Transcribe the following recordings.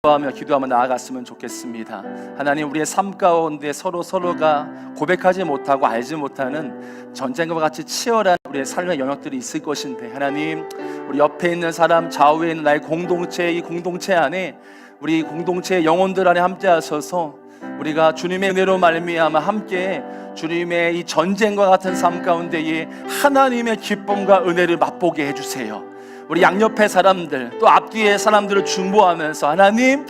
기도하며 나아갔으면 좋겠습니다. 하나님, 우리의 삶 가운데 서로가 고백하지 못하고 알지 못하는 전쟁과 같이 치열한 우리의 삶의 영역들이 있을 것인데, 하나님, 우리 옆에 있는 사람, 좌우에 있는 나의 공동체, 이 공동체 안에, 우리 공동체의 영혼들 안에 함께 하셔서 우리가 주님의 은혜로 말미암아 함께 주님의 이 전쟁과 같은 삶 가운데에 하나님의 기쁨과 은혜를 맛보게 해주세요. 우리 양옆의 사람들, 또 앞뒤의 사람들을 중보하면서, 하나님,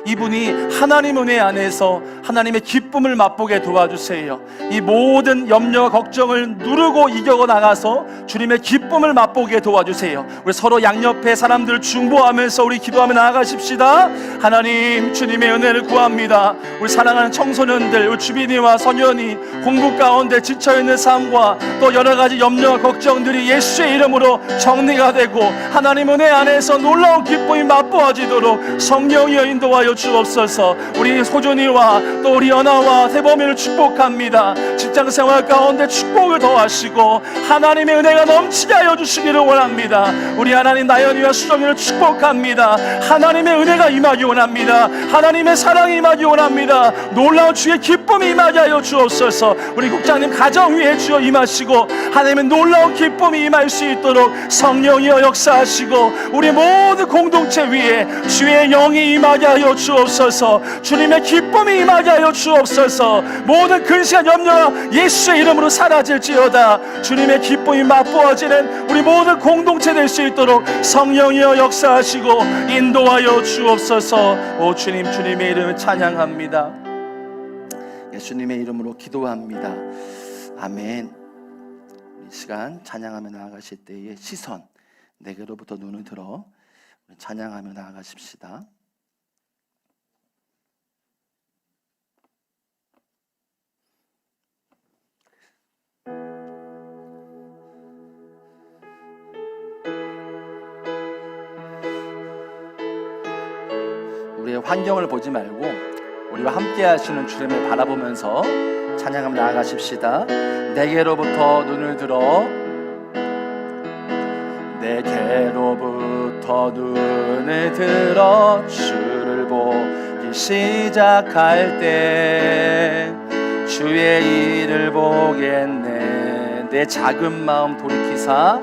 이분이 하나님 은혜 안에서 하나님의 기쁨을 맛보게 도와주세요. 이 모든 염려와 걱정을 누르고 이겨 나가서 주님의 기쁨을 맛보게 도와주세요. 우리 서로 양옆의 사람들을 중보하면서 우리 기도하며 나아가십시다. 하나님, 주님의 은혜를 구합니다. 우리 사랑하는 청소년들, 우리 주빈이와 선현이 공부 가운데 지쳐있는 삶과 또 여러가지 염려와 걱정들이 예수의 이름으로 정리가 되고 하나님 은혜 안에서 놀라운 기쁨이 맛보아지도록 성령이여 인도하여 주옵소서. 우리 소준이와 또 우리 연아와 태범이를 축복합니다. 직장생활 가운데 축복을 더하시고 하나님의 은혜가 넘치게 하여 주시기를 원합니다. 우리 하나님 나연이와 수정이를 축복합니다. 하나님의 은혜가 임하기 원합니다. 하나님의 사랑이 임하기 원합니다. 놀라운 주의 기쁨이 임하게 하여 주옵소서. 우리 국장님 가정 위에 주여 임하시고 하나님의 놀라운 기쁨이 임할 수 있도록 성령이여 역사하시고 우리 모든 공동체 위에 주의 영이 임하게 하여 주옵소서. 주님의 기쁨이 임하게 하여 주옵소서. 모든 근심과 염려가 예수의 이름으로 사라질지어다. 주님의 기쁨이 맛보아지는 우리 모든 공동체 될 수 있도록 성령이여 역사하시고 인도하여 주옵소서. 오 주님, 주님의 이름을 찬양합니다. 예수님의 이름으로 기도합니다. 아멘. 이 시간 찬양하며 나아가실 때의 시선, 내게로부터 눈을 들어 찬양하며 나아가십시다. 우리의 환경을 보지 말고 우리와 함께 하시는 주님을 바라보면서 찬양하며 나아가십시다. 내게로부터 눈을 들어, 내게로부터 눈을 들어 주를 보기 시작할 때 주의 일을 보겠네. 내 작은 마음 돌이키사,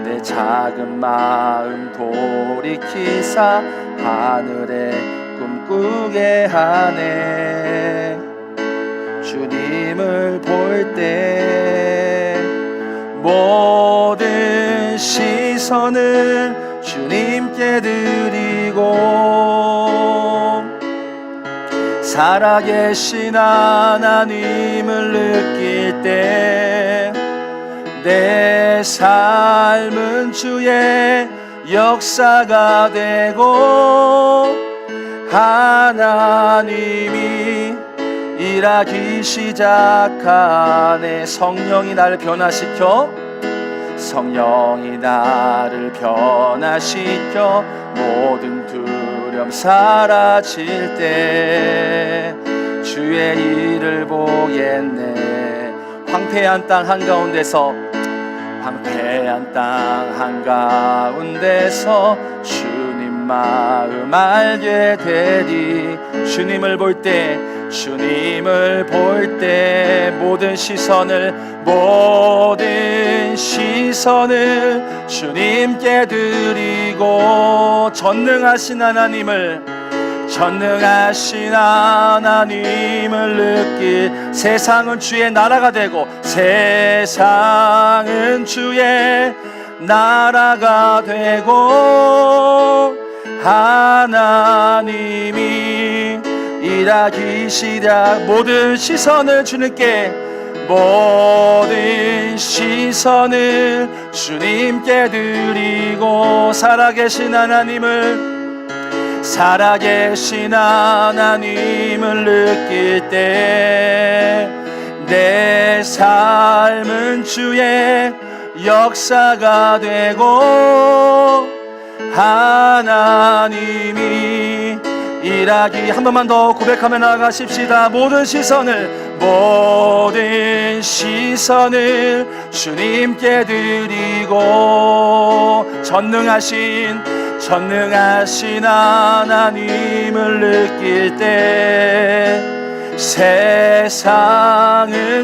내 작은 마음 돌이키사 하늘에 꿈꾸게 하네. 주님을 볼 때 모든 시선을 주님께 드리고 살아계신 하나님을 느낄 때 내 삶은 주의 역사가 되고 하나님이 일하기 시작하네. 성령이 나를 변화시켜, 성령이 나를 변화시켜 모든 두려움 사라질 때 주의 일을 보겠네. 황폐한 땅 한가운데서, 황폐한 땅 한가운데서 주님 마음 알게 되리. 주님을 볼 때, 주님을 볼 때 모든 시선을 주님께 드리고 전능하신 하나님을 느낄. 세상은 주의 나라가 되고, 세상은 주의 나라가 되고 하나님이 일하기 시작. 모든 시선을 주님께, 모든 시선을 주님께 드리고 살아계신 하나님을 느낄 때 내 삶은 주의 역사가 되고 하나님이 일하기. 한 번만 더 고백하며 나아가십시다. 모든 시선을 주님께 드리고 전능하신 하나님을 느낄 때 세상은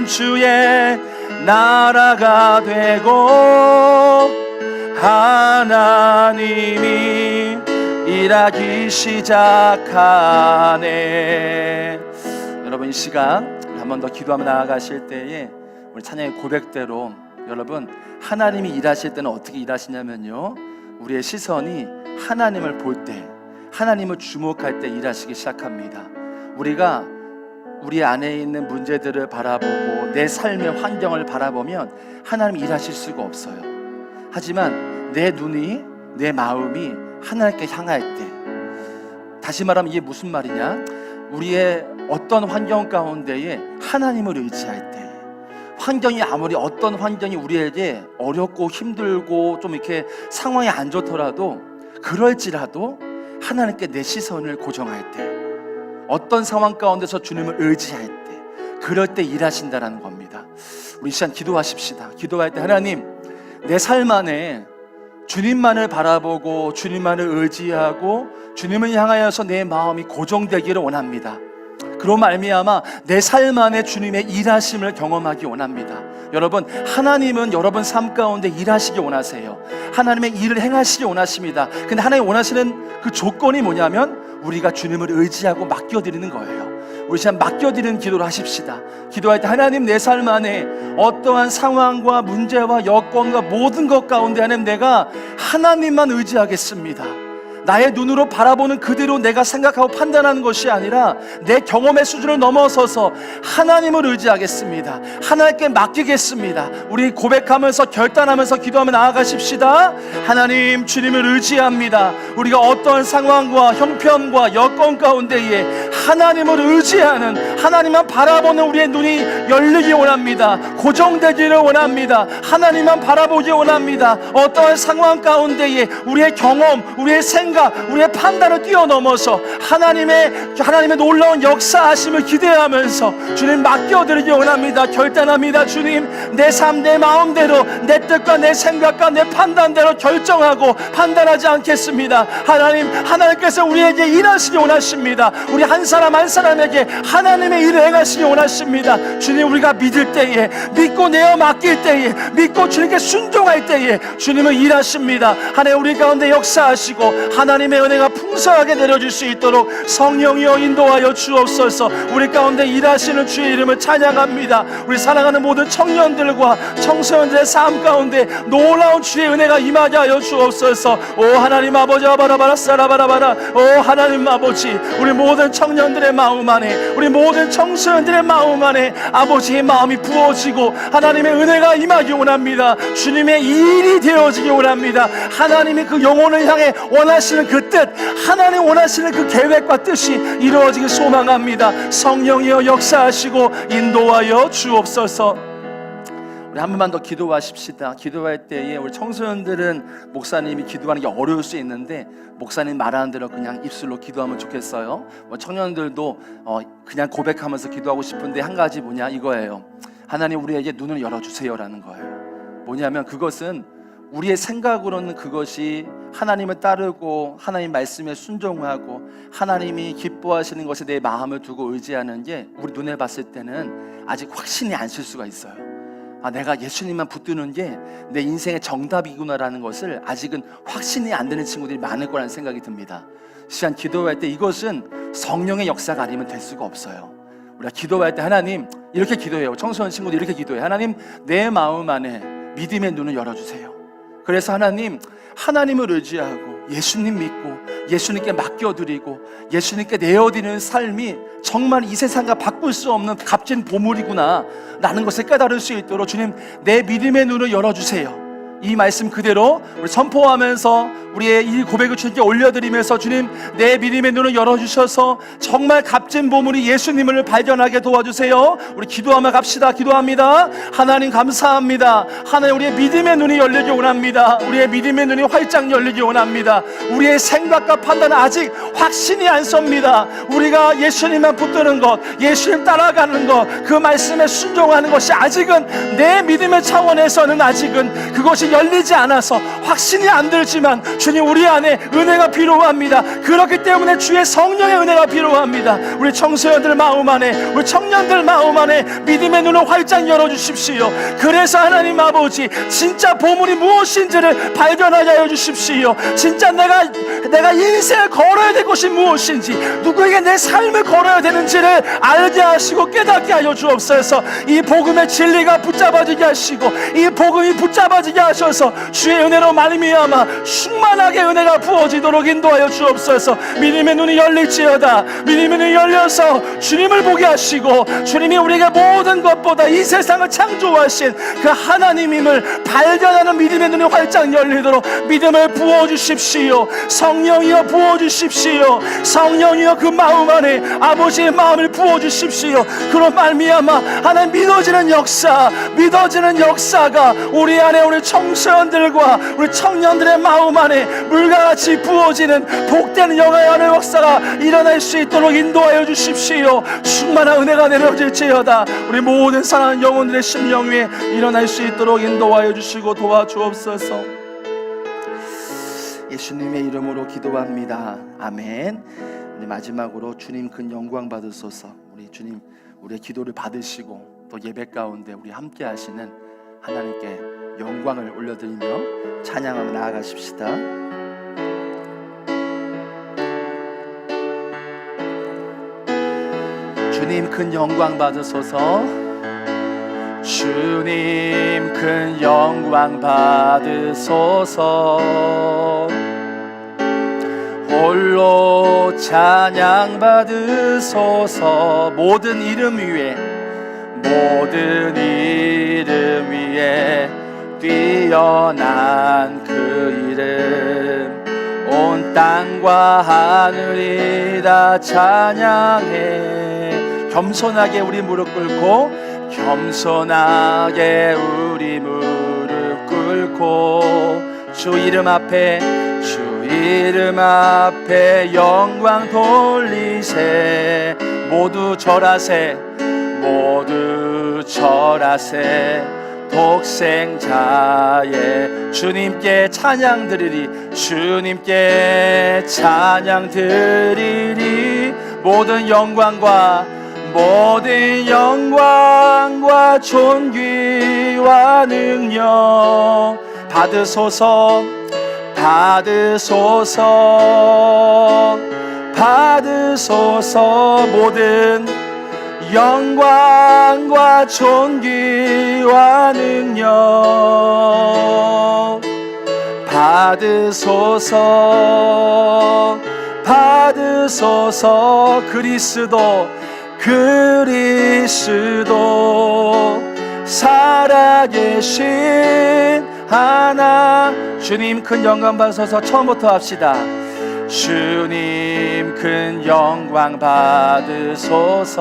주의 나라가 되고 하나님이 일하기 시작하네. 여러분, 이 시간 한 번 더 기도하며 나아가실 때에 우리 찬양의 고백대로 여러분, 하나님이 일하실 때는 어떻게 일하시냐면요, 우리의 시선이 하나님을 볼 때, 하나님을 주목할 때 일하시기 시작합니다. 우리가 우리 안에 있는 문제들을 바라보고 내 삶의 환경을 바라보면 하나님이 일하실 수가 없어요. 하지만 내 눈이, 내 마음이 하나님께 향할 때, 다시 말하면 이게 무슨 말이냐, 우리의 어떤 환경 가운데에 하나님을 의지할 때, 환경이 아무리 어떤 환경이 우리에게 어렵고 힘들고 좀 이렇게 상황이 안 좋더라도, 그럴지라도 하나님께 내 시선을 고정할 때, 어떤 상황 가운데서 주님을 의지할 때, 그럴 때 일하신다라는 겁니다. 우리 이 시간 기도하십시다. 기도할 때 하나님, 내 삶 안에 주님만을 바라보고 주님만을 의지하고 주님을 향하여서 내 마음이 고정되기를 원합니다. 그로 말미암아 내 삶 안에 주님의 일하심을 경험하기 원합니다. 여러분, 하나님은 여러분 삶 가운데 일하시기 원하세요. 하나님의 일을 행하시기 원하십니다. 근데 하나님 원하시는 그 조건이 뭐냐면 우리가 주님을 의지하고 맡겨드리는 거예요. 우리 시간 맡겨드리는 기도를 하십시다. 기도할 때 하나님, 내 삶 안에 어떠한 상황과 문제와 여건과 모든 것 가운데 하나님, 내가 하나님만 의지하겠습니다. 나의 눈으로 바라보는 그대로 내가 생각하고 판단하는 것이 아니라 내 경험의 수준을 넘어서서 하나님을 의지하겠습니다. 하나님께 맡기겠습니다. 우리 고백하면서 결단하면서 기도하며 나아가십시다. 하나님, 주님을 의지합니다. 우리가 어떤 상황과 형편과 여건 가운데에 하나님을 의지하는, 하나님만 바라보는 우리의 눈이 열리기 원합니다. 고정되기를 원합니다. 하나님만 바라보기 원합니다. 어떠한 상황 가운데에 우리의 경험, 우리의 생각, 우리의 판단을 뛰어넘어서 하나님의 놀라운 역사하심을 기대하면서 주님 맡겨드리기 원합니다. 결단합니다. 주님, 내 삶, 내 마음대로, 내 뜻과 내 생각과 내 판단대로 결정하고 판단하지 않겠습니다. 하나님께서 우리에게 일하시기 원하십니다. 우리 한 사람 한 사람에게 하나님의 일을 행하시기 원하십니다. 주님, 우리가 믿을 때에, 믿고 내어 맡길 때에, 믿고 주님께 순종할 때에 주님은 일하십니다. 하나님, 우리 가운데 역사하시고 하나님의 은혜가 풍성하게 내려질 수 있도록 성령이여 인도하여 주옵소서. 우리 가운데 일하시는 주의 이름을 찬양합니다. 우리 사랑하는 모든 청년들과 청소년들의 삶 가운데 놀라운 주의 은혜가 임하게 하여 주옵소서. 오 하나님 아버지, 아바라바라 사라바라바라, 오 하나님 아버지, 우리 모든 청년들의 마음 안에, 우리 모든 청소년들의 마음 안에 아버지의 마음이 부어지고 하나님의 은혜가 임하기 원합니다. 주님의 일이 되어지기 원합니다. 하나님이 그 영혼을 향해 원하시는 그 뜻, 하나님 원하시는 그 계획과 뜻이 이루어지길 소망합니다. 성령이여 역사하시고 인도하여 주옵소서. 우리 한 번만 더 기도하십시다. 기도할 때에 우리 청소년들은 목사님이 기도하는 게 어려울 수 있는데 목사님 말하는 대로 그냥 입술로 기도하면 좋겠어요. 청년들도 그냥 고백하면서 기도하고 싶은데 한 가지 뭐냐, 이거예요. 하나님, 우리에게 눈을 열어주세요라는 거예요. 뭐냐면 그것은 우리의 생각으로는 그것이 하나님을 따르고 하나님 말씀에 순종하고 하나님이 기뻐하시는 것에 내 마음을 두고 의지하는 게 우리 눈에 봤을 때는 아직 확신이 안 쓸 수가 있어요. 내가 예수님만 붙드는 게 내 인생의 정답이구나라는 것을 아직은 확신이 안 되는 친구들이 많을 거라는 생각이 듭니다. 시간 기도할 때 이것은 성령의 역사가 아니면 될 수가 없어요. 우리가 기도할 때 하나님, 이렇게 기도해요. 청소년 친구들 이렇게 기도해요. 하나님, 내 마음 안에 믿음의 눈을 열어주세요. 그래서 하나님을 의지하고 예수님 믿고 예수님께 맡겨드리고 예수님께 내어드리는 삶이 정말 이 세상과 바꿀 수 없는 값진 보물이구나 라는 것을 깨달을 수 있도록 주님, 내 믿음의 눈을 열어주세요. 이 말씀 그대로 우리 선포하면서 우리의 이 고백을 주님께 올려드리면서 주님, 내 믿음의 눈을 열어주셔서 정말 값진 보물이 예수님을 발견하게 도와주세요. 우리 기도하며 갑시다. 기도합니다. 하나님 감사합니다. 하나님, 우리의 믿음의 눈이 열리기 원합니다. 우리의 믿음의 눈이 활짝 열리기 원합니다. 우리의 생각과 판단은 아직 확신이 안 섭니다. 우리가 예수님만 붙드는 것, 예수님 따라가는 것, 그 말씀에 순종하는 것이 아직은 내 믿음의 차원에서는 아직은 그것이 열리지 않아서 확신이 안 들지만 주님, 우리 안에 은혜가 필요합니다. 그렇기 때문에 주의 성령의 은혜가 필요합니다. 우리 청소년들 마음 안에, 우리 청년들 마음 안에 믿음의 눈을 활짝 열어주십시오. 그래서 하나님 아버지, 진짜 보물이 무엇인지를 발견하게 하여 주십시오. 진짜 내가 인생을 걸어야 될 것이 무엇인지, 누구에게 내 삶을 걸어야 되는지를 알게 하시고 깨닫게 하여 주옵소서. 이 복음의 진리가 붙잡아지게 하시고, 이 복음이 붙잡아지게 하셔서 주의 은혜로 말미암아 충만하게 은혜가 부어지도록 인도하여 주옵소서. 믿음의 눈이 열릴지어다. 믿음의 눈이 열려서 주님을 보게 하시고, 주님이 우리에게 모든 것보다 이 세상을 창조하신 그 하나님임을 발견하는 믿음의 눈이 활짝 열리도록 믿음을 부어주십시오. 성령이여 부어주십시오. 성령이여 그 마음 안에 아버지의 마음을 부어주십시오. 그런 말미암아 하나님, 믿어지는 역사가 우리 안에, 우리 청소년들과 우리 청년들의 마음 안에 물과 같이 부어지는 복된 영화의 역사가 일어날 수 있도록 인도하여 주십시오. 충만한 은혜가 내려질지어다. 우리 모든 사랑하는 영혼들의 심령 위에 일어날 수 있도록 인도하여 주시고 도와주옵소서. 예수님의 이름으로 기도합니다. 아멘. 마지막으로 주님 큰 영광 받으소서. 우리 주님, 우리의 기도를 받으시고 또 예배 가운데 우리 함께 하시는 하나님께 영광을 올려드리며 찬양하며 나아가십시다. 주님 큰 영광 받으소서. 주님 큰 영광 받으소서. 홀로 찬양 받으소서. 모든 이름 위에 뛰어난 그 이름, 온 땅과 하늘이 다 찬양해. 겸손하게 우리 무릎 꿇고, 겸손하게 우리 무릎 꿇고, 주 이름 앞에 영광 돌리세. 모두 절하세. 독생자의 주님께 찬양 드리리. 주님께 찬양 드리리. 모든 영광과 존귀와 능력 받으소서. 모든 영광과 존귀와 능력 받으소서. 그리스도 살아계신 하나. 주님 큰 영광 받으소서. 처음부터 합시다. 주님 큰 영광 받으소서.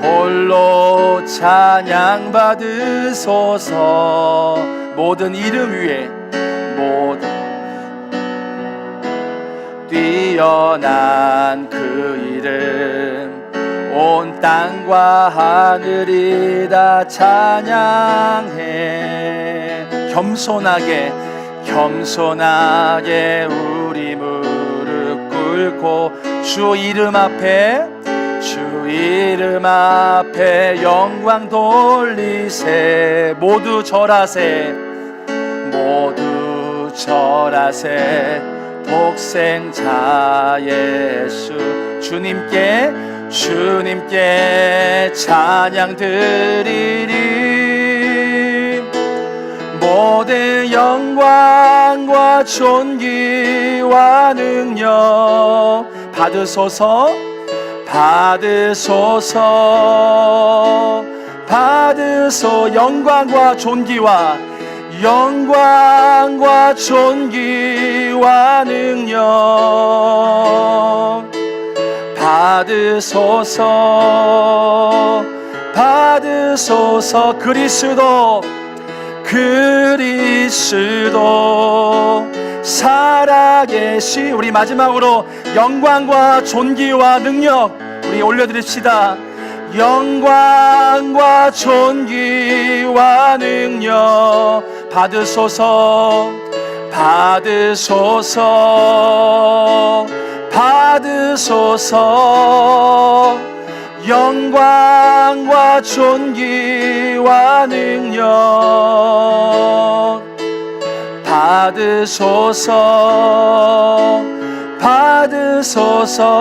홀로 찬양 받으소서. 모든 이름 위에 뛰어난 그 이름, 온 땅과 하늘이 다 찬양해. 겸손하게 우리 무릎 꿇고, 주 이름 앞에 영광 돌리세. 모두 절하세. 독생자 예수. 주님께 찬양 드리리. 모든 영광과 존귀와 능력 받으소서. 받으소 영광과 존귀와 영광과 존귀와 능력 받으소서 받으소서. 그리스도 살아계시. 우리 마지막으로 영광과 존귀와 능력 우리 올려드립시다. 영광과 존귀와 능력 받으소서 받으소서 받으소서. 영광과 존귀와 능력 받으소서 받으소서.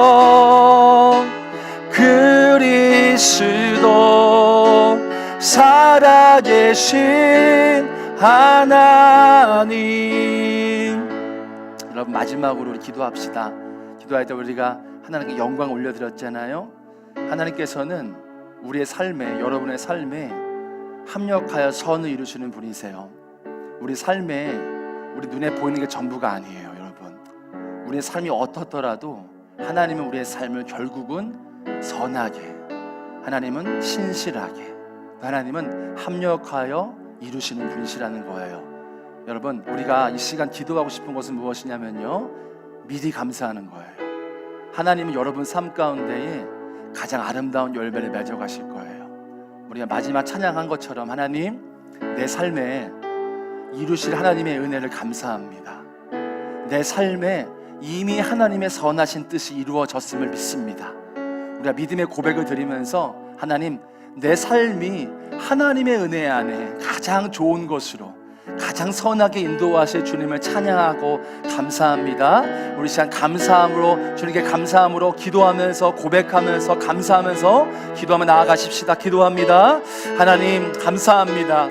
그리스도 살아계신 하나님. 여러분 마지막으로 우리 기도합시다. 기도할 때 우리가 하나님께 영광 올려드렸잖아요. 하나님께서는 우리의 삶에, 여러분의 삶에 합력하여 선을 이루시는 분이세요. 우리 삶에 우리 눈에 보이는 게 전부가 아니에요. 여러분, 우리의 삶이 어떻더라도 하나님은 우리의 삶을 결국은 선하게, 하나님은 신실하게, 하나님은 합력하여 이루시는 분이시라는 거예요. 여러분, 우리가 이 시간 기도하고 싶은 것은 무엇이냐면요, 미리 감사하는 거예요. 하나님은 여러분 삶 가운데에 가장 아름다운 열매를 맺어가실 거예요. 우리가 마지막 찬양한 것처럼 하나님, 내 삶에 이루실 하나님의 은혜를 감사합니다. 내 삶에 이미 하나님의 선하신 뜻이 이루어졌음을 믿습니다. 우리가 믿음의 고백을 드리면서 하나님, 내 삶이 하나님의 은혜 안에 가장 좋은 것으로 가장 선하게 인도하실 주님을 찬양하고 감사합니다. 우리 시간 감사함으로, 주님께 감사함으로 기도하면서, 고백하면서, 감사하면서 기도하며 나아가십시다. 기도합니다. 하나님 감사합니다.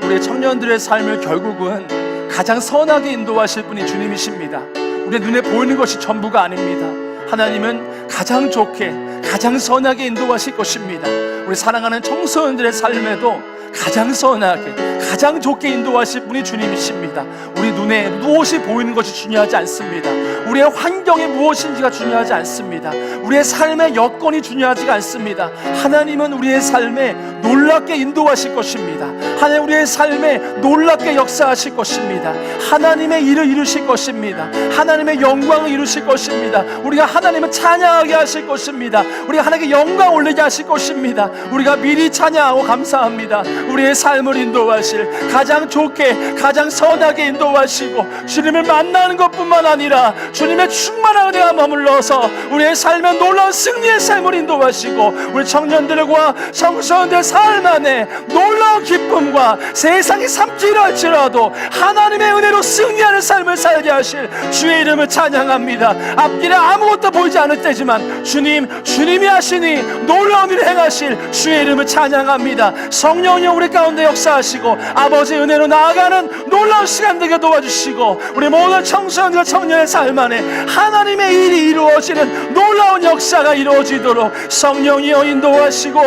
우리 청년들의 삶을 결국은 가장 선하게 인도하실 분이 주님이십니다. 우리 눈에 보이는 것이 전부가 아닙니다. 하나님은 가장 좋게, 가장 선하게 인도하실 것입니다. 우리 사랑하는 청소년들의 삶에도 가장 선하게, 가장 좋게 인도하실 분이 주님이십니다. 우리 눈에 무엇이 보이는 것이 중요하지 않습니다. 우리의 환경이 무엇인지가 중요하지 않습니다. 우리의 삶의 여건이 중요하지가 않습니다. 하나님은 우리의 삶에 놀랍게 인도하실 것입니다. 하나님 우리의 삶에 놀랍게 역사하실 것입니다. 하나님의 일을 이루실 것입니다. 하나님의 영광을 이루실 것입니다. 우리가 하나님을 찬양하게 하실 것입니다. 우리가 하나님께 영광 올리게 하실 것입니다. 우리가 미리 찬양하고 감사합니다. 우리의 삶을 인도하실, 가장 좋게, 가장 선하게 인도하시고 주님을 만나는 것뿐만 아니라 주님의 충만한 은혜가 머물러서 우리의 삶에 놀라운 승리의 삶을 인도하시고 우리 청년들과 청소년들의 삶 안에 놀라운 기쁨과 세상이 삼키려 할지라도 하나님의 은혜로 승리하는 삶을 살게 하실 주의 이름을 찬양합니다. 앞길에 아무것도 보이지 않을 때지만 주님이 하시니 놀라운 일을 행하실 주의 이름을 찬양합니다. 성령이 우리 가운데 역사하시고 아버지의 은혜로 나아가는 놀라운 시간 되게 도와주시고 우리 모든 청소년과 청년의 삶 안에 하나님의 일이 이루어지는 놀라운 역사가 이루어지도록 성령이여 인도하시고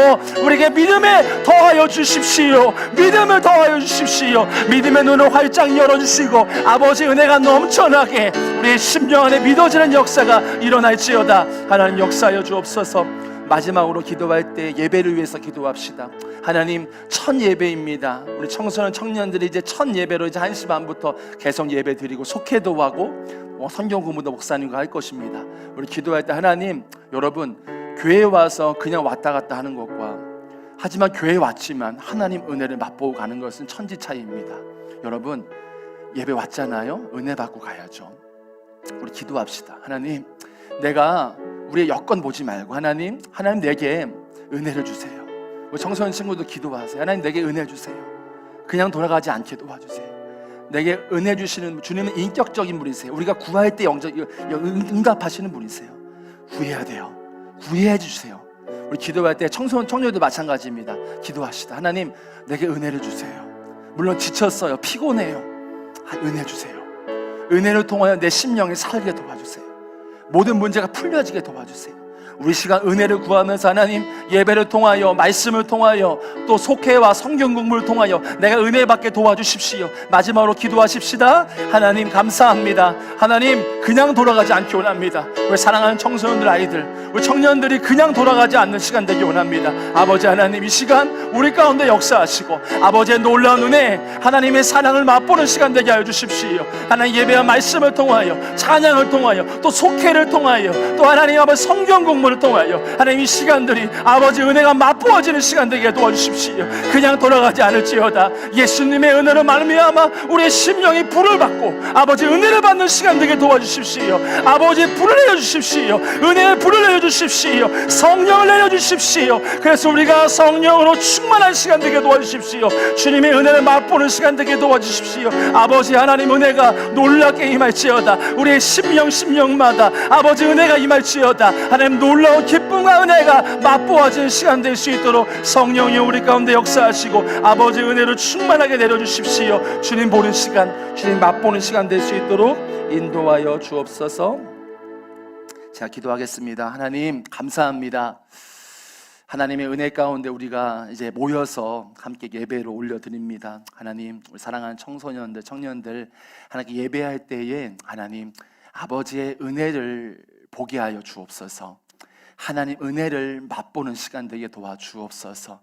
우리에게 믿음에 더하여 주십시오. 믿음을 더하여 주십시오. 믿음의 눈을 활짝 열어주시고 아버지의 은혜가 넘쳐나게 우리의 심령 안에 믿어지는 역사가 일어날지어다. 하나님 역사하여 주옵소서. 마지막으로 기도할 때 예배를 위해서 기도합시다. 하나님, 첫 예배입니다. 우리 청소년 청년들이 이제 첫 예배로 이제 1시 반부터 계속 예배 드리고 속회도 하고 성경 공부도 목사님과 할 것입니다. 우리 기도할 때 하나님, 여러분 교회에 와서 그냥 왔다 갔다 하는 것과 하지만 교회에 왔지만 하나님 은혜를 맛보고 가는 것은 천지 차이입니다. 여러분 예배 왔잖아요. 은혜 받고 가야죠. 우리 기도합시다. 하나님, 내가 우리의 여건 보지 말고 하나님 내게 은혜를 주세요. 우리 청소년 친구도 기도하세요. 하나님 내게 은혜 주세요. 그냥 돌아가지 않게 도와주세요. 내게 은혜 주시는 주님은 인격적인 분이세요. 우리가 구할 때 응답하시는 분이세요. 구해야 돼요. 구해해 주세요. 우리 기도할 때 청년도 마찬가지입니다. 기도하시다. 하나님 내게 은혜를 주세요. 물론 지쳤어요. 피곤해요. 은혜 주세요. 은혜를 통하여 내 심령이 살게 도와주세요. 모든 문제가 풀려지게 도와주세요. 우리 시간 은혜를 구하면서 하나님 예배를 통하여 말씀을 통하여 또 속회와 성경 공부를 통하여 내가 은혜 받게 도와주십시오. 마지막으로 기도하십시다. 하나님 감사합니다. 하나님 그냥 돌아가지 않기 원합니다. 우리 사랑하는 청소년들 아이들, 우리 청년들이 그냥 돌아가지 않는 시간 되기 원합니다. 아버지 하나님 이 시간 우리 가운데 역사하시고 아버지의 놀라운 은혜, 하나님의 사랑을 맛보는 시간 되게 하여 주십시오. 하나님 예배와 말씀을 통하여 찬양을 통하여 또 속회를 통하여 또 하나님 아버지 성경 공부를 통하여 하나님 이 시간들이 아버지 은혜가 맛보아지는 시간 되게 도와주십시오. 그냥 돌아가지 않을지어다 예수님의 은혜로 말미암아 우리의 심령이 불을 받고 아버지 은혜를 받는 시간 되게 도와주십시오. 아버지 불을 내려주십시오. 은혜의 불을 내려주십시오. 성령을 내려주십시오. 그래서 우리가 성령으로 충만한 시간 되게 도와주십시오. 주님의 은혜를 맛보는 시간 되게 도와주십시오. 아버지 하나님 은혜가 놀랍게 임할지어다. 우리의 심령마다 아버지 은혜가 임할지어다. 하나님 놀라운 기쁨과 은혜가 맛보아지는 시간 될 수 있도록 성령이 우리 가운데 역사하시고 아버지 은혜를 충만하게 내려주십시오. 주님 보는 시간, 주님 맛보는 시간 될 수 있도록 인도하여 주옵소서. 자, 기도하겠습니다. 하나님 감사합니다. 하나님의 은혜 가운데 우리가 이제 모여서 함께 예배로 올려드립니다. 하나님 우리 사랑하는 청소년들, 청년들 하나님께 예배할 때에 하나님 아버지의 은혜를 보게 하여 주옵소서. 하나님 은혜를 맛보는 시간 되게 도와주옵소서.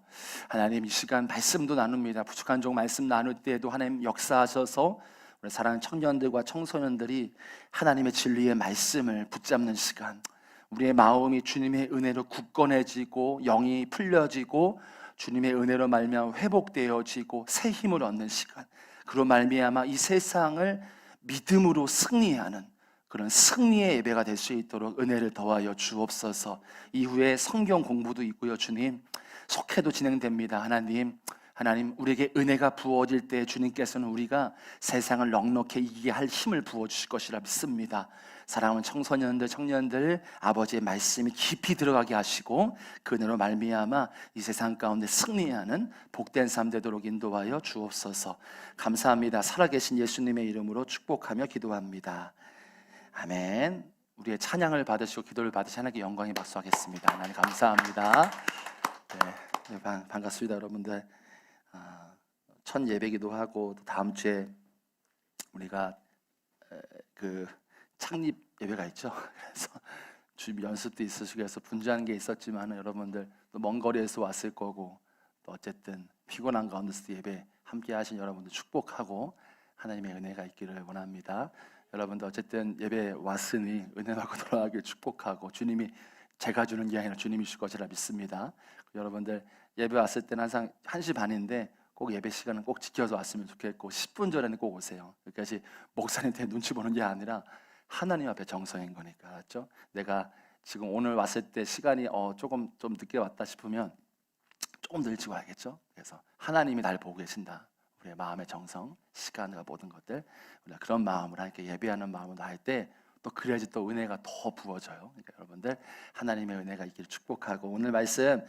하나님 이 시간 말씀도 나눕니다. 부족한 종 말씀 나눌 때에도 하나님 역사하셔서 우리 사랑하는 청년들과 청소년들이 하나님의 진리의 말씀을 붙잡는 시간, 우리의 마음이 주님의 은혜로 굳건해지고 영이 풀려지고 주님의 은혜로 말미암아 회복되어지고 새 힘을 얻는 시간, 그로 말미암아 이 세상을 믿음으로 승리하는 그런 승리의 예배가 될 수 있도록 은혜를 더하여 주옵소서. 이후에 성경 공부도 있고요. 주님 속회도 진행됩니다. 하나님 우리에게 은혜가 부어질 때 주님께서는 우리가 세상을 넉넉히 이기게 할 힘을 부어주실 것이라 믿습니다. 사랑하는 청소년들, 청년들 아버지의 말씀이 깊이 들어가게 하시고 그 은혜로 말미암아 이 세상 가운데 승리하는 복된 삶 되도록 인도하여 주옵소서. 감사합니다. 살아계신 예수님의 이름으로 축복하며 기도합니다. 아멘. 우리의 찬양을 받으시고 기도를 받으시 하나님께 영광의 박수하겠습니다. 하나님 감사합니다. 네, 반갑습니다 여러분들. 첫 예배기도 하고 또 다음 주에 우리가 그 창립 예배가 있죠. 그래서 주입 연습도 있으시고 해서 분주한 게 있었지만 여러분들 또 먼 거리에서 왔을 거고 또 어쨌든 피곤한 가운데서 예배 함께 하신 여러분들 축복하고 하나님의 은혜가 있기를 원합니다. 여러분들 어쨌든 예배 왔으니 은혜 받고 돌아가길 축복하고 주님이 제가 주는 게 아니라 주님이 주실 것이라 믿습니다. 여러분들 예배 왔을 때는 항상 1시 반인데 꼭 예배 시간은 꼭 지켜서 왔으면 좋겠고 10분 전에는 꼭 오세요. 그러니까 목사님한테 눈치 보는 게 아니라 하나님 앞에 정성인 거니까. 알았죠? 내가 지금 오늘 왔을 때 시간이 조금 좀 늦게 왔다 싶으면 조금 더 일찍 와야겠죠? 그래서 하나님이 날 보고 계신다. 우리의 마음의 정성, 시간과 모든 것들 우리가 그런 마음으로 하나님께 예배하는 마음으로 할 때 또 그래야지 또 은혜가 더 부어져요. 그러니까 여러분들 하나님의 은혜가 있기를 축복하고 오늘 말씀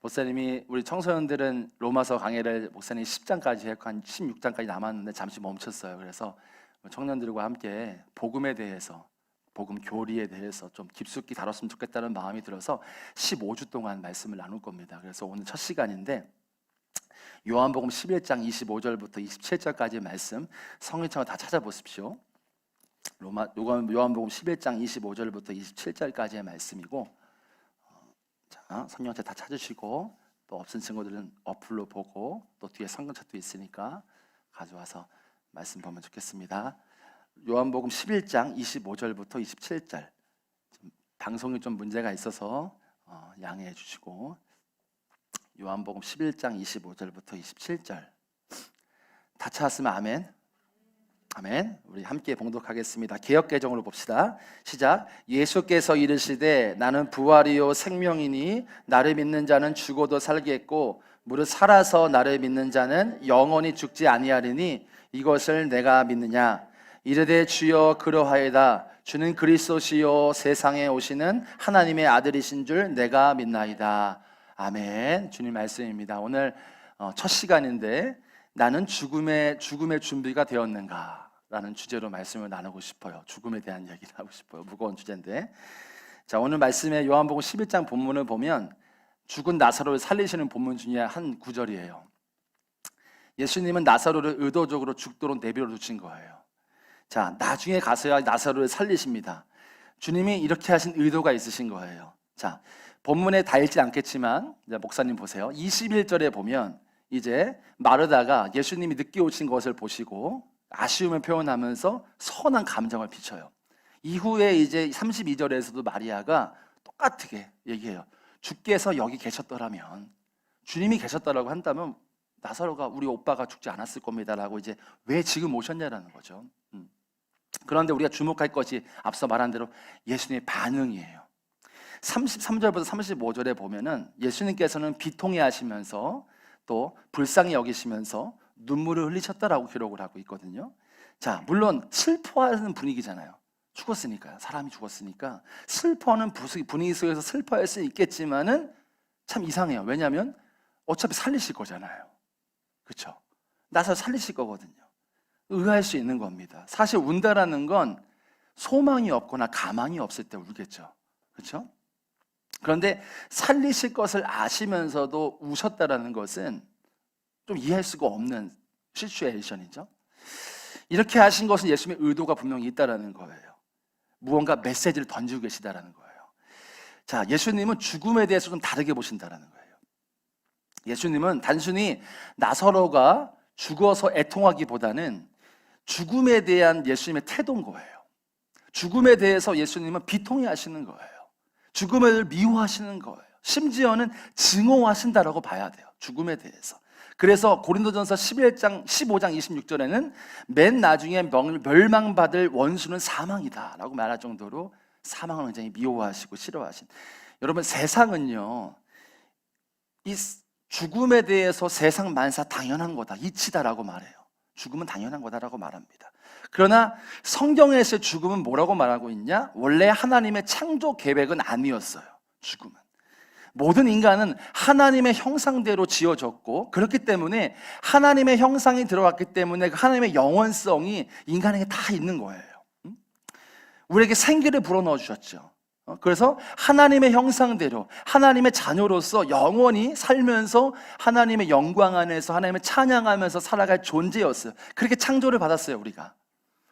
목사님이 우리 청소년들은 로마서 강해를 목사님이 10장까지 했고 한 16장까지 남았는데 잠시 멈췄어요. 그래서 청년들과 함께 복음에 대해서 복음 교리에 대해서 좀 깊숙이 다뤘으면 좋겠다는 마음이 들어서 15주 동안 말씀을 나눌 겁니다. 그래서 오늘 첫 시간인데 요한복음 11장 25절부터 27절까지의 말씀 성경책을 다 찾아보십시오. 요한복음 11장 25절부터 27절까지의 말씀이고 자, 성경책 다 찾으시고 또 없은 친구들은 어플로 보고 또 뒤에 성경책도 있으니까 가져와서 말씀 보면 좋겠습니다. 요한복음 11장 25절부터 27절 방송이 좀 문제가 있어서 양해해 주시고 요한복음 11장 25절부터 27절 다 찾았으면 아멘. 아멘. 우리 함께 봉독하겠습니다. 개역개정으로 봅시다. 시작. 예수께서 이르시되 나는 부활이요 생명이니 나를 믿는 자는 죽어도 살겠고 무릇 살아서 나를 믿는 자는 영원히 죽지 아니하리니 이것을 내가 믿느냐. 이르되 주여 그러하이다. 주는 그리스도시요 세상에 오시는 하나님의 아들이신 줄 내가 믿나이다. 아멘. 주님 말씀입니다. 오늘 첫 시간인데 나는 죽음의 준비가 되었는가? 라는 주제로 말씀을 나누고 싶어요. 죽음에 대한 얘기를 하고 싶어요. 무거운 주제인데 자, 오늘 말씀에 요한복음 11장 본문을 보면 죽은 나사로를 살리시는 본문 중에 한 구절이에요. 예수님은 나사로를 의도적으로 죽도록 내버려 두신 거예요. 자, 나중에 가서야 나사로를 살리십니다. 주님이 이렇게 하신 의도가 있으신 거예요. 자, 본문에 다 읽지 않겠지만 목사님 보세요. 21절에 보면 이제 마르다가 예수님이 늦게 오신 것을 보시고 아쉬움을 표현하면서 선한 감정을 비춰요. 이후에 이제 32절에서도 마리아가 똑같게 얘기해요. 주께서 여기 계셨더라면, 주님이 계셨다라고 한다면 나사로가 우리 오빠가 죽지 않았을 겁니다라고 이제 왜 지금 오셨냐라는 거죠. 그런데 우리가 주목할 것이 앞서 말한 대로 예수님의 반응이에요. 33절부터 35절에 보면은 예수님께서는 비통해 하시면서 또 불쌍히 여기시면서 눈물을 흘리셨다라고 기록을 하고 있거든요. 자, 물론 슬퍼하는 분위기잖아요. 죽었으니까요. 사람이 죽었으니까 슬퍼하는 분위기 속에서 슬퍼할 수 있겠지만은 참 이상해요. 왜냐하면 어차피 살리실 거잖아요. 그렇죠? 나서 살리실 거거든요. 의아할 수 있는 겁니다. 사실 운다라는 건 소망이 없거나 가망이 없을 때 울겠죠. 그렇죠? 그런데 살리실 것을 아시면서도 우셨다라는 것은 좀 이해할 수가 없는 시츄에이션이죠. 이렇게 하신 것은 예수님의 의도가 분명히 있다라는 거예요. 무언가 메시지를 던지고 계시다라는 거예요. 자, 예수님은 죽음에 대해서 좀 다르게 보신다라는 거예요. 예수님은 단순히 나사로가 죽어서 애통하기보다는 죽음에 대한 예수님의 태도인 거예요. 죽음에 대해서 예수님은 비통해 하시는 거예요. 죽음을 미워하시는 거예요. 심지어는 증오하신다라고 봐야 돼요. 죽음에 대해서. 그래서 고린도전서 11장 15장 26절에는 맨 나중에 멸망받을 원수는 사망이다라고 말할 정도로 사망을 굉장히 미워하시고 싫어하신. 여러분, 세상은요, 이 죽음에 대해서 세상 만사 당연한 거다, 이치다라고 말해요. 죽음은 당연한 거다라고 말합니다. 그러나 성경에서의 죽음은 뭐라고 말하고 있냐? 원래 하나님의 창조 계획은 아니었어요. 죽음은. 모든 인간은 하나님의 형상대로 지어졌고, 그렇기 때문에 하나님의 형상이 들어갔기 때문에 그 하나님의 영원성이 인간에게 다 있는 거예요. 우리에게 생기를 불어넣어 주셨죠. 그래서 하나님의 형상대로 하나님의 자녀로서 영원히 살면서 하나님의 영광 안에서 하나님을 찬양하면서 살아갈 존재였어요. 그렇게 창조를 받았어요, 우리가.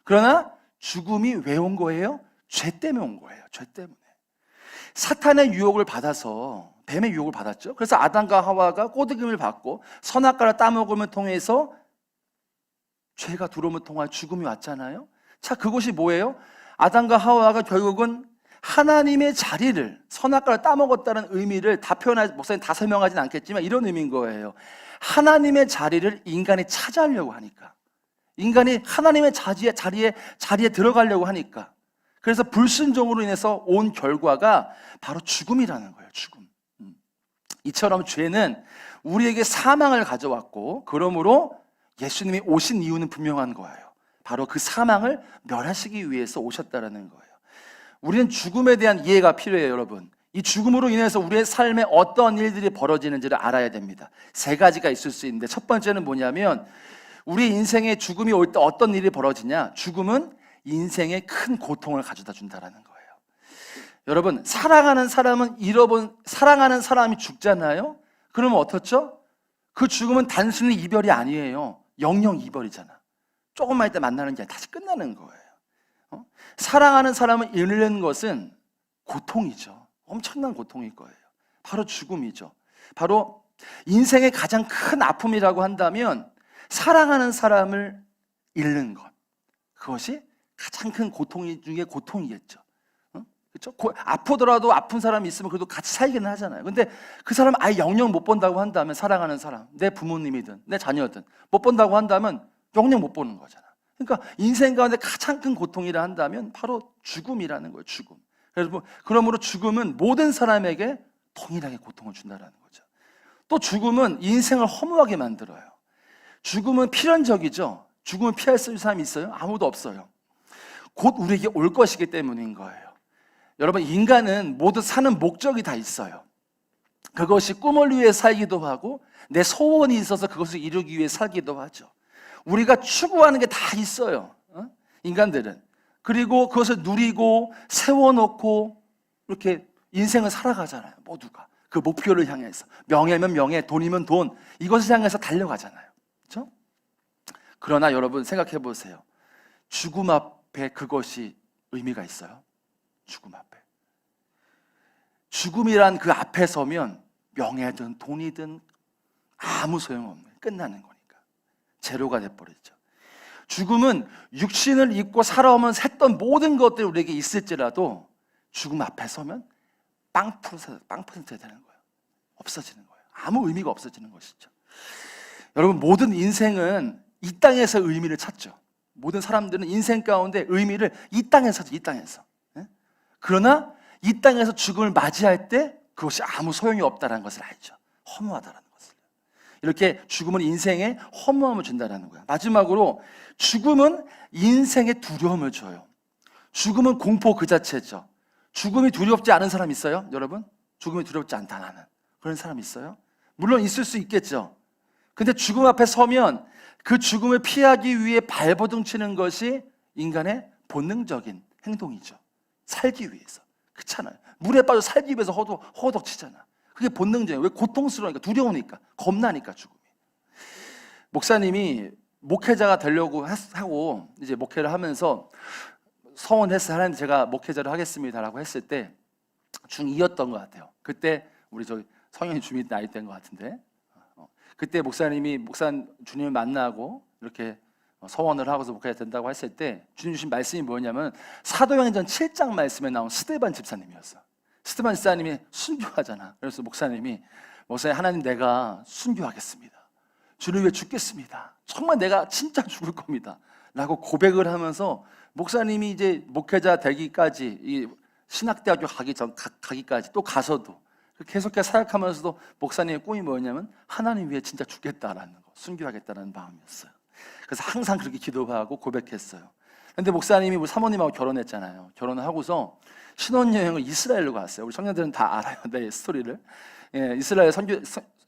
그러나 죽음이 왜 온 거예요? 죄 때문에 온 거예요. 죄 때문에. 사탄의 유혹을 받아서, 뱀의 유혹을 받았죠. 그래서 아담과 하와가 꼬드김을 받고 선악과를 따먹음을 통해서 죄가 들어옴을 통하여 죽음이 왔잖아요. 자, 그것이 뭐예요? 아담과 하와가 결국은 하나님의 자리를, 선악과를 따먹었다는 의미를 다 표현하지, 목사님 다 설명하진 않겠지만 이런 의미인 거예요. 하나님의 자리를 인간이 차지하려고 하니까, 인간이 하나님의 자리에 들어가려고 하니까, 그래서 불순종으로 인해서 온 결과가 바로 죽음이라는 거예요. 죽음. 이처럼 죄는 우리에게 사망을 가져왔고, 그러므로 예수님이 오신 이유는 분명한 거예요. 바로 그 사망을 멸하시기 위해서 오셨다라는 거예요. 우리는 죽음에 대한 이해가 필요해요, 여러분. 이 죽음으로 인해서 우리의 삶에 어떤 일들이 벌어지는지를 알아야 됩니다. 세 가지가 있을 수 있는데, 첫 번째는 뭐냐면, 우리 인생에 죽음이 올 때 어떤 일이 벌어지냐? 죽음은 인생에 큰 고통을 가져다 준다라는 거예요. 여러분, 사랑하는 사람이 죽잖아요? 그러면 어떻죠? 그 죽음은 단순히 이별이 아니에요. 영영 이별이잖아. 조금만 있다 만나는 게 아니라 다시 끝나는 거예요. 사랑하는 사람을 잃는 것은 고통이죠. 엄청난 고통일 거예요. 바로 죽음이죠. 바로 인생의 가장 큰 아픔이라고 한다면 사랑하는 사람을 잃는 것, 그것이 가장 큰 고통 중에 고통이겠죠. 그렇죠? 아프더라도 아픈 사람이 있으면 그래도 같이 살기는 하잖아요. 근데 그 사람 아예 영영 못 본다고 한다면, 사랑하는 사람, 내 부모님이든 내 자녀든 못 본다고 한다면 영영 못 보는 거잖아. 그러니까 인생 가운데 가장 큰 고통이라 한다면 바로 죽음이라는 거예요. 죽음. 그래서 그러므로 죽음은 모든 사람에게 동일하게 고통을 준다는 거죠. 또 죽음은 인생을 허무하게 만들어요. 죽음은 필연적이죠. 죽음을 피할 수 있는 사람이 있어요? 아무도 없어요. 곧 우리에게 올 것이기 때문인 거예요. 여러분, 인간은 모두 사는 목적이 다 있어요. 그것이 꿈을 위해 살기도 하고 내 소원이 있어서 그것을 이루기 위해 살기도 하죠. 우리가 추구하는 게 다 있어요. 인간들은. 그리고 그것을 누리고 세워놓고 이렇게 인생을 살아가잖아요. 모두가 그 목표를 향해서. 명예면 명예, 돈이면 돈, 이것을 향해서 달려가잖아요. 그렇죠? 그러나 여러분 생각해 보세요. 죽음 앞에 그것이 의미가 있어요? 죽음 앞에. 죽음이란 그 앞에 서면 명예든 돈이든 아무 소용없는, 끝나는 거니까. 제로가 돼버리죠. 죽음은 육신을 입고 살아오면서 했던 모든 것들이 우리에게 있을지라도 죽음 앞에 서면 빵 퍼센트가 되는 거예요. 없어지는 거예요. 아무 의미가 없어지는 것이죠. 여러분, 모든 인생은 이 땅에서 의미를 찾죠. 모든 사람들은 인생 가운데 의미를 이 땅에서 찾죠. 이 땅에서. 그러나 이 땅에서 죽음을 맞이할 때 그것이 아무 소용이 없다는 것을 알죠. 허무하다는 것을. 이렇게 죽음은 인생에 허무함을 준다는 거예요. 마지막으로 죽음은 인생에 두려움을 줘요. 죽음은 공포 그 자체죠. 죽음이 두렵지 않은 사람 있어요? 여러분? 죽음이 두렵지 않다 나는. 그런 사람 있어요? 물론 있을 수 있겠죠. 근데 죽음 앞에 서면 그 죽음을 피하기 위해 발버둥 치는 것이 인간의 본능적인 행동이죠. 살기 위해서. 그렇잖아요. 물에 빠져 살기 위해서 허덕 치잖아. 그게 본능적이에요. 왜? 고통스러우니까, 두려우니까, 겁나니까 죽음이. 목사님이 목회자가 되려고 하고 이제 목회를 하면서 서원했어요. 하나님, 제가 목회자를 하겠습니다라고 했을 때 중2였던 것 같아요. 그때 우리 성현이 주민 나이 때인 것 같은데, 그때 목사님이 주님을 만나고 이렇게 서원을 하고서 목회가 된다고 했을 때 주님 주신 말씀이 뭐냐면 사도행전 7장 말씀에 나온 스데반 집사님이었어. 스데반 집사님이 순교하잖아. 그래서 목사님, 하나님, 내가 순교하겠습니다. 주를 위해 죽겠습니다. 정말 내가 진짜 죽을 겁니다. 라고 고백을 하면서 목사님이 이제 목회자 되기까지, 이 신학대학교 가기까지 또 가서도 계속해서 사역하면서도 목사님의 꿈이 뭐였냐면 하나님 위해 진짜 죽겠다라는 거, 순교하겠다는 마음이었어요. 그래서 항상 그렇게 기도하고 고백했어요. 근데 목사님이 우리 사모님하고 결혼했잖아요. 결혼을 하고서 신혼여행을 이스라엘로 갔어요. 우리 청년들은 다 알아요, 내 스토리를. 예,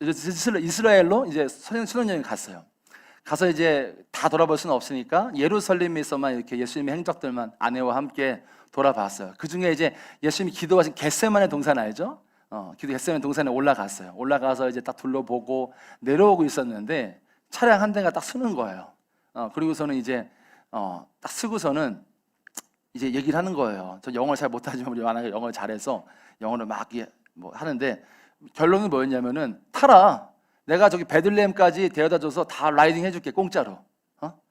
이스라엘로 이제 신혼여행 갔어요. 가서 이제 다 돌아볼 수는 없으니까 예루살렘에서만 이렇게 예수님의 행적들만 아내와 함께 돌아봤어요. 그 중에 이제 예수님이 기도하신 겟세마네 동산 알죠? 겟세마네 동산에 올라갔어요. 올라가서 이제 딱 둘러보고 내려오고 있었는데 차량 한 대가 딱 서는 거예요. 그리고서는 이제 딱 쓰고서는 이제 얘기를 하는 거예요. 저 영어를 잘 못하지만 우리 아내가 영어를 잘해서 영어를 막 뭐 하는데 결론은 뭐였냐면은 타라. 내가 저기 베들레헴까지 데려다줘서 다 라이딩 해줄게 공짜로.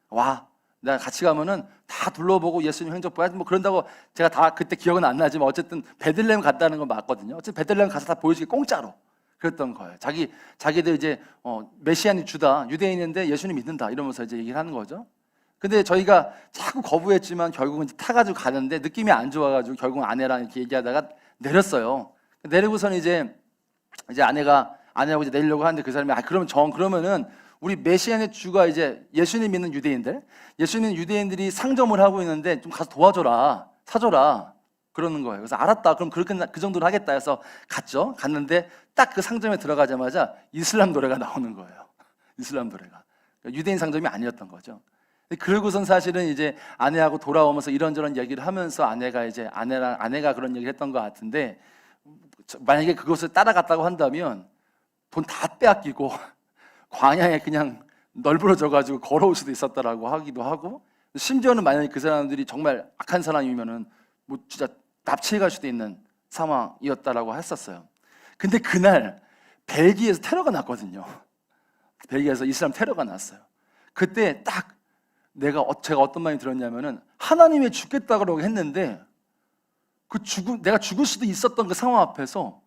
와. 내가 같이 가면은 다 둘러보고 예수님 행적 보야. 뭐 그런다고 제가 다 그때 기억은 안 나지만 어쨌든 베들레헴 갔다는 건 맞거든요. 어쨌든 베들레헴 가서 다 보여주게 공짜로. 그랬던 거예요. 자기들 이제 메시아니 주다, 유대인인데 예수님 믿는다 이러면서 이제 얘기를 하는 거죠. 근데 저희가 자꾸 거부했지만 결국은 이제 타가지고 가는데 느낌이 안 좋아가지고 결국 아내랑 이렇게 얘기하다가 내렸어요. 내리고서는 이제 아내하고 이제 내리려고 하는데 그 사람이 그러면은 우리 메시아의 주가 이제 예수님 믿는 유대인들, 예수님 믿는 유대인들이 상점을 하고 있는데 좀 가서 도와줘라, 사줘라 그러는 거예요. 그래서 알았다. 그럼 그렇게 그 정도로 하겠다 해서 갔는데 딱 그 상점에 들어가자마자 이슬람 노래가 나오는 거예요. 이슬람 노래가. 그러니까 유대인 상점이 아니었던 거죠. 그러고선 사실은 이제 아내하고 돌아오면서 이런저런 얘기를 하면서 아내가 그런 얘기를 했던 것 같은데, 만약에 그것을 따라갔다고 한다면 돈 다 빼앗기고 광야에 그냥 널브러져가지고 걸어올 수도 있었다라고 하기도 하고, 심지어는 만약에 그 사람들이 정말 악한 사람이면은 뭐 진짜 납치해 갈 수도 있는 상황이었다라고 했었어요. 근데 그날 벨기에에서 테러가 났거든요. 벨기에에서 이슬람 테러가 났어요. 그때 딱 제가 어떤 마음이 들었냐면은 하나님이 죽겠다고 했는데 내가 죽을 수도 있었던 그 상황 앞에서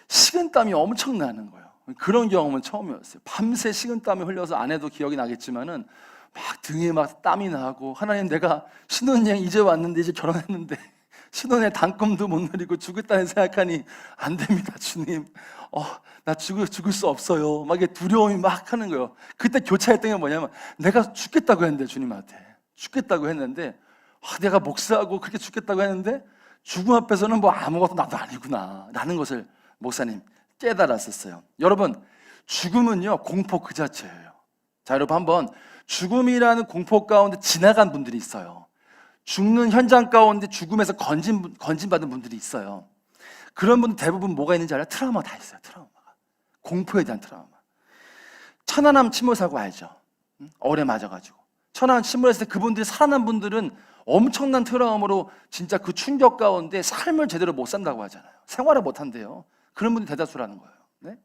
식은땀이 엄청 나는 거예요. 그런 경험은 처음이었어요. 밤새 식은땀이 흘려서 아내도 기억이 나겠지만은 막 등에 막 땀이 나고, 하나님, 내가 신혼여행 이제 왔는데, 이제 결혼했는데 신혼의 단꿈도 못 누리고 죽겠다는 생각하니 안 됩니다, 주님. 나 죽을 수 없어요. 막 이게 두려움이 막 하는 거예요. 그때 교차했던 게 뭐냐면 내가 죽겠다고 했는데, 주님한테 죽겠다고 했는데, 내가 목사하고 그렇게 죽겠다고 했는데 죽음 앞에서는 뭐 아무것도 나도 아니구나 라는 것을 목사님 깨달았었어요. 여러분, 죽음은요 공포 그 자체예요. 자, 여러분, 한번 죽음이라는 공포 가운데 지나간 분들이 있어요. 죽는 현장 가운데 죽음에서 건진받은 분들이 있어요. 그런 분들 대부분 뭐가 있는지 알아요? 트라우마가 다 있어요. 트라우마가. 공포에 대한 트라우마. 천안함 침몰 사고 알죠? 어뢰 맞아가지고 천안함 침몰했을 때 그분들이 살아난 분들은 엄청난 트라우마로 진짜 그 충격 가운데 삶을 제대로 못 산다고 하잖아요. 생활을 못 한대요. 그런 분들이 대다수라는 거예요. 네?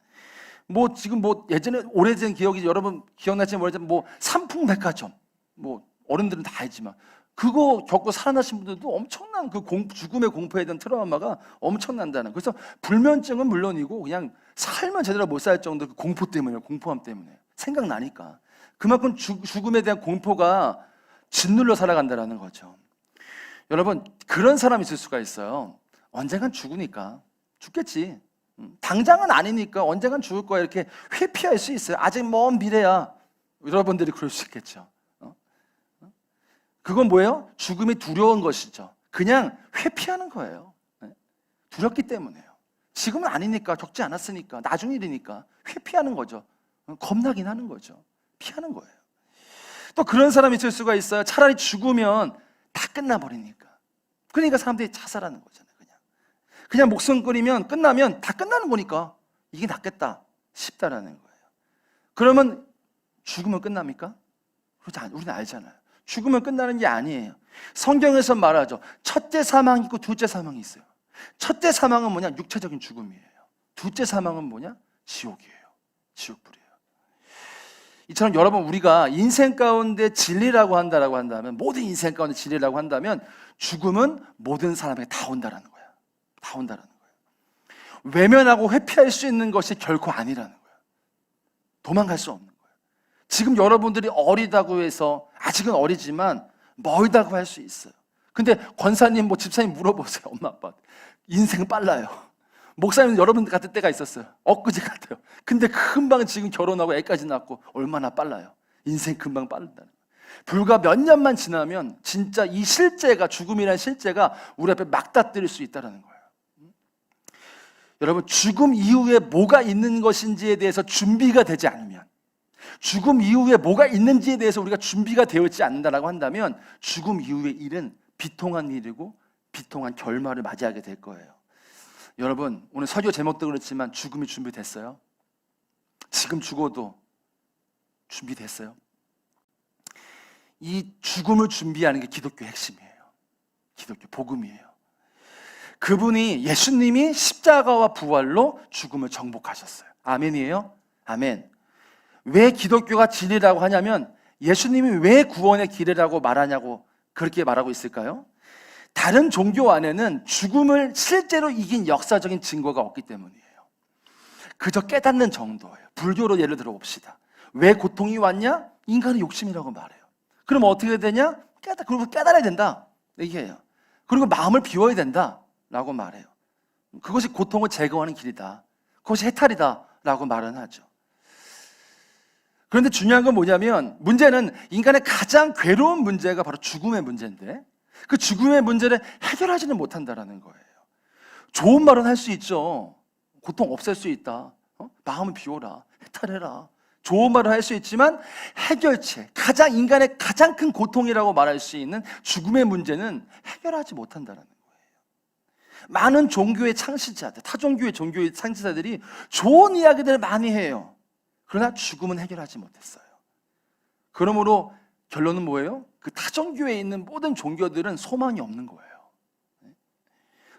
뭐 지금 뭐 예전에 오래된 기억이 여러분 기억나지 모르지만 뭐 삼풍백화점 뭐 어른들은 다 알지만 그거 겪고 살아나신 분들도 엄청난 그 죽음의 공포에 대한 트라우마가 엄청난다는. 그래서 불면증은 물론이고 그냥 삶을 제대로 못 살 정도 그 공포 때문에, 공포함 때문에 생각나니까 그만큼 죽음에 대한 공포가 짓눌러 살아간다는 거죠. 여러분 그런 사람이 있을 수가 있어요. 언젠간 죽으니까 죽겠지. 당장은 아니니까 언젠간 죽을 거야 이렇게 회피할 수 있어요. 아직 먼 미래야. 여러분들이 그럴 수 있겠죠. 그건 뭐예요? 죽음이 두려운 것이죠. 그냥 회피하는 거예요. 두렵기 때문에요. 지금은 아니니까, 겪지 않았으니까, 나중 일이니까 회피하는 거죠. 겁나긴 하는 거죠. 피하는 거예요. 또 그런 사람이 있을 수가 있어요. 차라리 죽으면 다 끝나버리니까. 그러니까 사람들이 자살하는 거잖아요. 그냥 목숨 끊이면 끝나면 다 끝나는 거니까 이게 낫겠다 싶다라는 거예요. 그러면 죽으면 끝납니까? 우리는 알잖아요. 죽으면 끝나는 게 아니에요. 성경에서 말하죠. 첫째 사망이 있고 둘째 사망이 있어요. 첫째 사망은 뭐냐? 육체적인 죽음이에요. 둘째 사망은 뭐냐? 지옥이에요. 지옥불이에요. 이처럼 여러분 우리가 인생 가운데 진리라고 한다면, 모든 인생 가운데 진리라고 한다면 죽음은 모든 사람에게 다 온다라는 거예요. 다 온다라는 거예요. 외면하고 회피할 수 있는 것이 결코 아니라는 거예요. 도망갈 수 없는 거예요. 지금 여러분들이 어리다고 해서 아직은 어리지만 멀다고 할 수 있어요. 근데 권사님, 집사님 물어보세요. 엄마 아빠 인생 빨라요. 목사님 여러분 같을 때가 있었어요. 엊그제 같아요. 근데 금방 지금 결혼하고 애까지 낳고 얼마나 빨라요. 인생 금방 빠른다는 거예요. 불과 몇 년만 지나면 진짜 이 실제가, 죽음이라는 실제가 우리 앞에 막다뜨릴 수 있다는 거예요. 여러분 죽음 이후에 뭐가 있는 것인지에 대해서 준비가 되지 않으면, 죽음 이후에 뭐가 있는지에 대해서 우리가 준비가 되어 있지 않는다라고 한다면 죽음 이후의 일은 비통한 일이고 비통한 결말을 맞이하게 될 거예요. 여러분 오늘 설교 제목도 그렇지만 죽음이 준비됐어요? 지금 죽어도 준비됐어요? 이 죽음을 준비하는 게 기독교의 핵심이에요. 기독교 복음이에요. 그분이, 예수님이 십자가와 부활로 죽음을 정복하셨어요. 아멘이에요? 아멘. 왜 기독교가 진리라고 하냐면, 예수님이 왜 구원의 길이라고 말하냐고 그렇게 말하고 있을까요? 다른 종교 안에는 죽음을 실제로 이긴 역사적인 증거가 없기 때문이에요. 그저 깨닫는 정도예요. 불교로 예를 들어 봅시다. 왜 고통이 왔냐? 인간의 욕심이라고 말해요. 그럼 어떻게 되냐? 그리고 깨달아야 된다 얘기해요. 그리고 마음을 비워야 된다 라고 말해요. 그것이 고통을 제거하는 길이다, 그것이 해탈이다 라고 말은 하죠. 그런데 중요한 건 뭐냐면, 문제는 인간의 가장 괴로운 문제가 바로 죽음의 문제인데 그 죽음의 문제를 해결하지는 못한다는 거예요. 좋은 말은 할 수 있죠. 고통 없앨 수 있다, 마음을 비워라, 해탈해라, 좋은 말을 할 수 있지만 해결책, 인간의 가장 큰 고통이라고 말할 수 있는 죽음의 문제는 해결하지 못한다는 거예요. 많은 종교의 창시자들, 타종교의 종교의 창시자들이 좋은 이야기들을 많이 해요. 그러나 죽음은 해결하지 못했어요. 그러므로 결론은 뭐예요? 그 타종교에 있는 모든 종교들은 소망이 없는 거예요.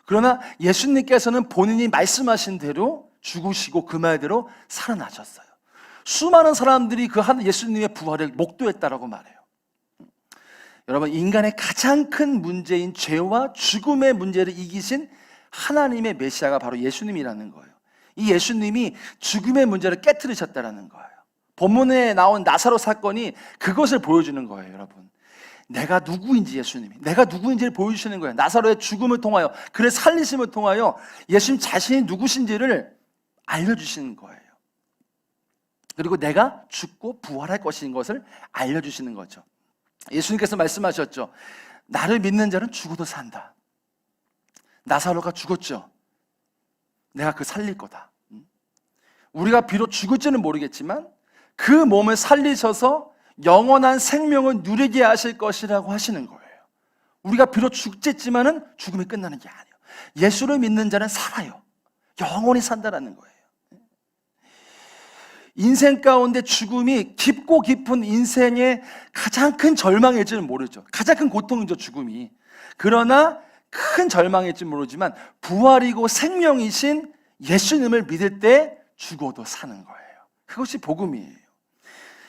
그러나 예수님께서는 본인이 말씀하신 대로 죽으시고 그 말대로 살아나셨어요. 수많은 사람들이 그 한 예수님의 부활을 목도했다라고 말해요. 여러분, 인간의 가장 큰 문제인 죄와 죽음의 문제를 이기신 하나님의 메시아가 바로 예수님이라는 거예요. 이 예수님이 죽음의 문제를 깨트리셨다라는 거예요. 본문에 나온 나사로 사건이 그것을 보여주는 거예요. 여러분, 내가 누구인지, 예수님이 내가 누구인지를 보여주시는 거예요. 나사로의 죽음을 통하여, 그의 살리심을 통하여 예수님 자신이 누구신지를 알려주시는 거예요. 그리고 내가 죽고 부활할 것인 것을 알려주시는 거죠. 예수님께서 말씀하셨죠. 나를 믿는 자는 죽어도 산다. 나사로가 죽었죠. 내가 그 살릴 거다. 우리가 비록 죽을지는 모르겠지만 그 몸을 살리셔서 영원한 생명을 누리게 하실 것이라고 하시는 거예요. 우리가 비록 죽겠지만은 죽음이 끝나는 게 아니에요. 예수를 믿는 자는 살아요. 영원히 산다라는 거예요. 인생 가운데 죽음이 깊고 깊은 인생의 가장 큰 절망일지는 모르죠. 가장 큰 고통이죠, 죽음이. 그러나 큰 절망일지 모르지만 부활이고 생명이신 예수님을 믿을 때 죽어도 사는 거예요. 그것이 복음이에요.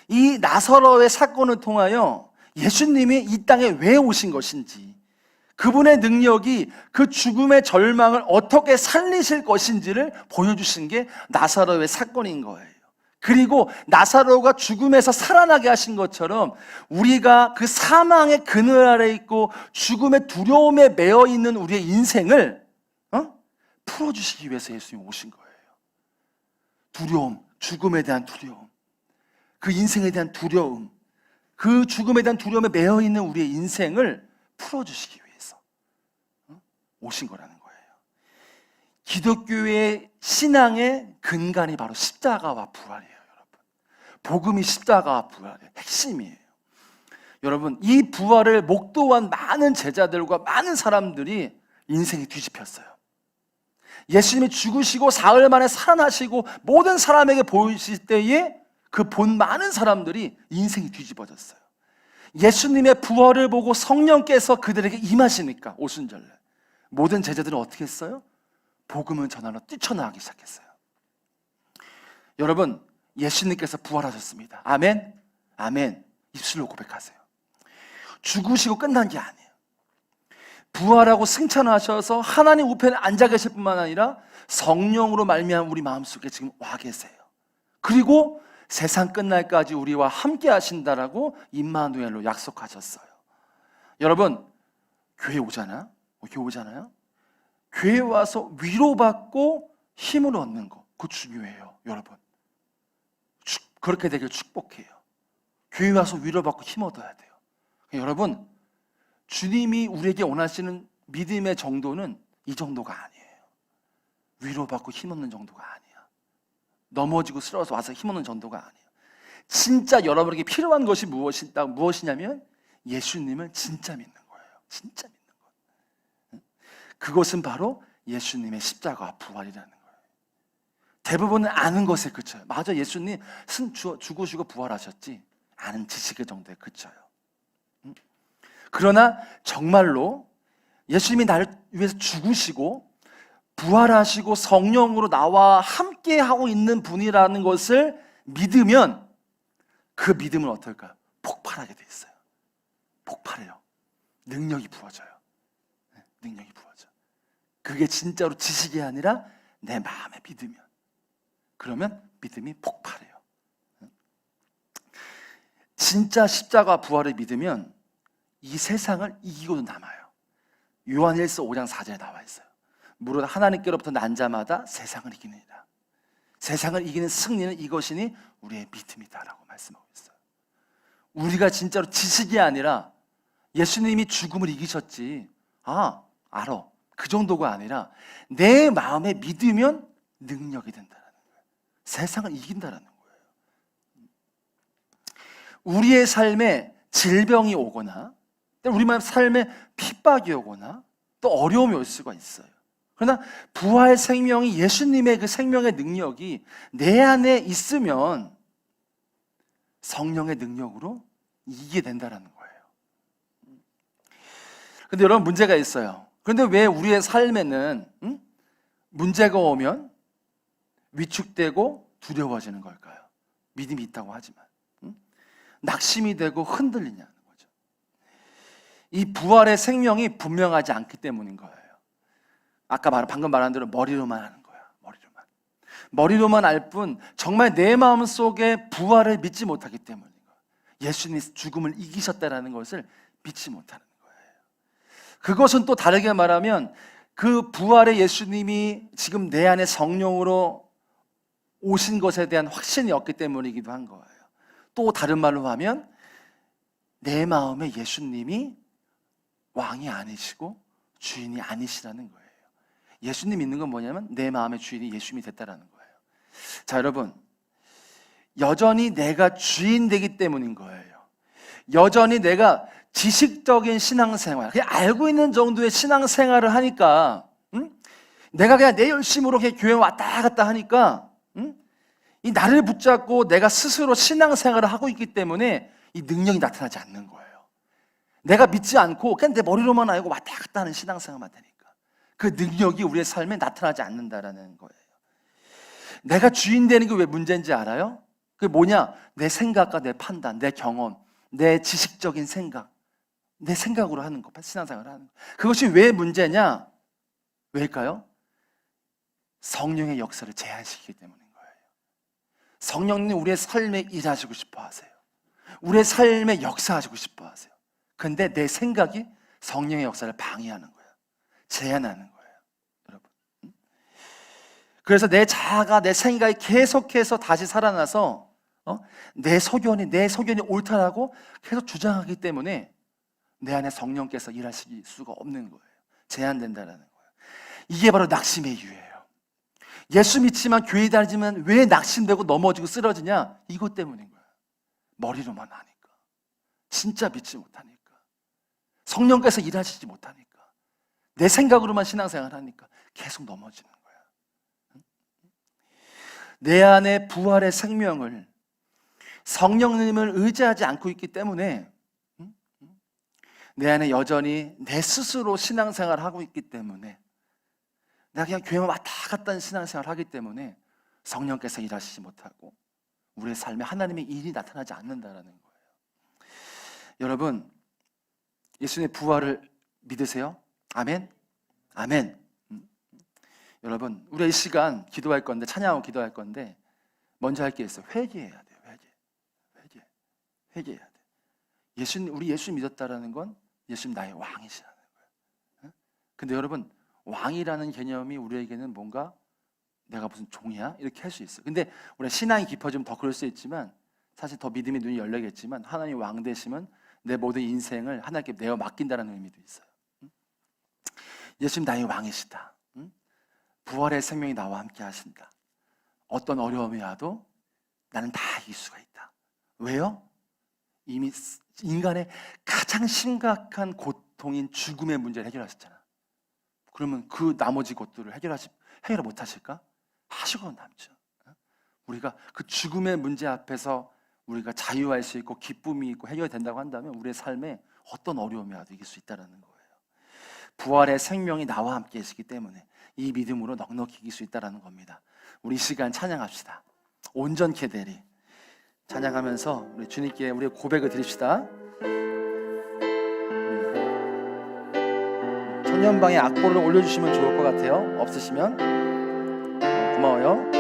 이 나사로의 사건을 통하여 예수님이 이 땅에 왜 오신 것인지, 그분의 능력이 그 죽음의 절망을 어떻게 살리실 것인지를 보여주신 게 나사로의 사건인 거예요. 그리고 나사로가 죽음에서 살아나게 하신 것처럼 우리가 그 사망의 그늘 아래 있고 죽음의 두려움에 매여 있는 우리의 인생을 풀어주시기 위해서 예수님이 오신 거예요. 두려움, 죽음에 대한 두려움, 그 인생에 대한 두려움, 그 죽음에 대한 두려움에 매여 있는 우리의 인생을 풀어주시기 위해서 오신 거라는 거예요. 기독교의 신앙의 근간이 바로 십자가와 부활이에요. 복음이 십자가와 부활의 핵심이에요. 여러분, 이 부활을 목도한 많은 제자들과 많은 사람들이 인생이 뒤집혔어요. 예수님이 죽으시고 사흘 만에 살아나시고 모든 사람에게 보이실 때에 그 본 많은 사람들이 인생이 뒤집어졌어요. 예수님의 부활을 보고 성령께서 그들에게 임하시니까 오순절날 모든 제자들은 어떻게 했어요? 복음을 전하러 뛰쳐나가기 시작했어요. 여러분, 예수님께서 부활하셨습니다. 아멘? 아멘. 입술로 고백하세요. 죽으시고 끝난 게 아니에요. 부활하고 승천하셔서 하나님 우편에 앉아 계실 뿐만 아니라 성령으로 말미암아 우리 마음속에 지금 와 계세요. 그리고 세상 끝날까지 우리와 함께 하신다라고 임마누엘로 약속하셨어요. 여러분, 교회 오잖아요? 교회 오잖아요? 교회 와서 위로받고 힘을 얻는 거, 그거 중요해요. 여러분, 그렇게 되길 축복해요. 교회 와서 위로받고 힘 얻어야 돼요. 여러분, 주님이 우리에게 원하시는 믿음의 정도는 이 정도가 아니에요. 위로받고 힘 얻는 정도가 아니야. 넘어지고 쓰러져서 와서 힘 얻는 정도가 아니에요. 진짜 여러분에게 필요한 것이 무엇이냐면 예수님을 진짜 믿는 거예요. 진짜 믿는 것. 그것은 바로 예수님의 십자가와 부활이라는 거예요. 대부분은 아는 것에 그쳐요. 맞아, 예수님 죽으시고 부활하셨지. 아는 지식의 정도에 그쳐요. 그러나 정말로 예수님이 나를 위해서 죽으시고 부활하시고 성령으로 나와 함께 하고 있는 분이라는 것을 믿으면 그 믿음은 어떨까요? 폭발하게 돼 있어요. 폭발해요. 능력이 부어져요. 능력이 부어져. 그게 진짜로 지식이 아니라 내 마음에 믿으면, 그러면 믿음이 폭발해요. 진짜 십자가 부활을 믿으면 이 세상을 이기고도 남아요. 요한일서 5장 4절에 나와 있어요. 무릇 하나님께로부터 난 자마다 세상을 이기느니라. 세상을 이기는 승리는 이것이니 우리의 믿음이다라고 말씀하고 있어요. 우리가 진짜로 지식이 아니라 예수님이 죽음을 이기셨지, 알아, 그 정도가 아니라 내 마음에 믿으면 능력이 된다는 거예요. 세상을 이긴다라는 거예요. 우리의 삶에 질병이 오거나 우리 삶에 핍박이 오거나 또 어려움이 올 수가 있어요. 그러나 부활 생명이, 예수님의 그 생명의 능력이 내 안에 있으면 성령의 능력으로 이기게 된다는 거예요. 근데 여러분, 문제가 있어요. 그런데 왜 우리의 삶에는 문제가 오면 위축되고 두려워지는 걸까요? 믿음이 있다고 하지만 낙심이 되고 흔들리냐는 거죠. 이 부활의 생명이 분명하지 않기 때문인 거예요. 아까 방금 말한 대로 머리로만 하는 거야. 머리로만 알 뿐 정말 내 마음속에 부활을 믿지 못하기 때문인 거예요. 예수님이 죽음을 이기셨다는 것을 믿지 못하는 거예요. 그것은 또 다르게 말하면 그 부활의 예수님이 지금 내 안에 성령으로 오신 것에 대한 확신이 없기 때문이기도 한 거예요. 또 다른 말로 하면 내 마음에 예수님이 왕이 아니시고 주인이 아니시라는 거예요. 예수님 믿는 건 뭐냐면 내 마음의 주인이 예수님이 됐다라는 거예요. 자, 여러분, 여전히 내가 주인 되기 때문인 거예요. 여전히 내가 지식적인 신앙생활, 그냥 알고 있는 정도의 신앙생활을 하니까 내가 그냥 내 열심으로 그냥 교회 왔다 갔다 하니까 이 나를 붙잡고 내가 스스로 신앙생활을 하고 있기 때문에 이 능력이 나타나지 않는 거예요. 내가 믿지 않고 그냥 내 머리로만 알고 왔다 갔다 하는 신앙생활만 되니까 그 능력이 우리의 삶에 나타나지 않는다라는 거예요. 내가 주인 되는 게 왜 문제인지 알아요? 그게 뭐냐? 내 생각과 내 판단, 내 경험, 내 지식적인 생각, 내 생각으로 하는 거, 신앙생활을 하는 거. 그것이 왜 문제냐? 왜일까요? 성령의 역사를 제한시키기 때문인 거예요. 성령님 우리의 삶에 일하시고 싶어 하세요. 우리의 삶에 역사하시고 싶어 하세요. 근데 내 생각이 성령의 역사를 방해하는 거예요. 제한하는 거예요. 여러분. 그래서 내 자아가, 내 생각이 계속해서 다시 살아나서 내 소견이 옳다라고 계속 주장하기 때문에 내 안에 성령께서 일하실 수가 없는 거예요. 제한된다는 거예요. 이게 바로 낙심의 이유예요. 예수 믿지만 교회 다니지만 왜 낙심되고 넘어지고 쓰러지냐? 이것 때문인 거예요. 머리로만 하니까, 진짜 믿지 못하니까, 성령께서 일하시지 못하니까, 내 생각으로만 신앙생활을 하니까 계속 넘어지는 거야. 내 안에 부활의 생명을, 성령님을 의지하지 않고 있기 때문에 내 안에 여전히 내 스스로 신앙생활을 하고 있기 때문에, 내가 그냥 교회만 왔다 갔다 하는 신앙생활을 하기 때문에 성령께서 일하시지 못하고 우리의 삶에 하나님의 일이 나타나지 않는다는 거예요. 여러분, 예수님의 부활을 믿으세요? 아멘? 아멘. 여러분, 우리 이 시간 기도할 건데, 찬양하고 기도할 건데, 먼저 할 게 있어요. 회개해야 돼요. 회개해야 돼. 우리 예수 믿었다라는 건 예수님 나의 왕이시라는 거예요. 근데 여러분, 왕이라는 개념이 우리에게는 뭔가 내가 무슨 종이야? 이렇게 할 수 있어요. 근데 우리 신앙이 깊어지면 더 그럴 수 있지만, 사실 더 믿음의 눈이 열리겠지만, 하나님 왕 되시면 내 모든 인생을 하나님께 내어 맡긴다는 의미도 있어요. 예수님 나의 왕이시다. 부활의 생명이 나와 함께 하신다. 어떤 어려움이 와도 나는 다 이길 수가 있다. 왜요? 이미 인간의 가장 심각한 고통인 죽음의 문제를 해결하셨잖아. 그러면 그 나머지 것들을 해결 못 하실까? 하시고 남죠. 우리가 그 죽음의 문제 앞에서 우리가 자유할 수 있고 기쁨이 있고 해결된다고 한다면 우리의 삶에 어떤 어려움이 와도 이길 수 있다는 거예요. 부활의 생명이 나와 함께 계시기 때문에 이 믿음으로 넉넉히 이길 수 있다는 겁니다. 우리 이 시간 찬양합시다. 온전케 되리. 찬양하면서 우리 주님께 우리의 고백을 드립시다. 청년방에 악보를 올려주시면 좋을 것 같아요. 없으시면 고마워요.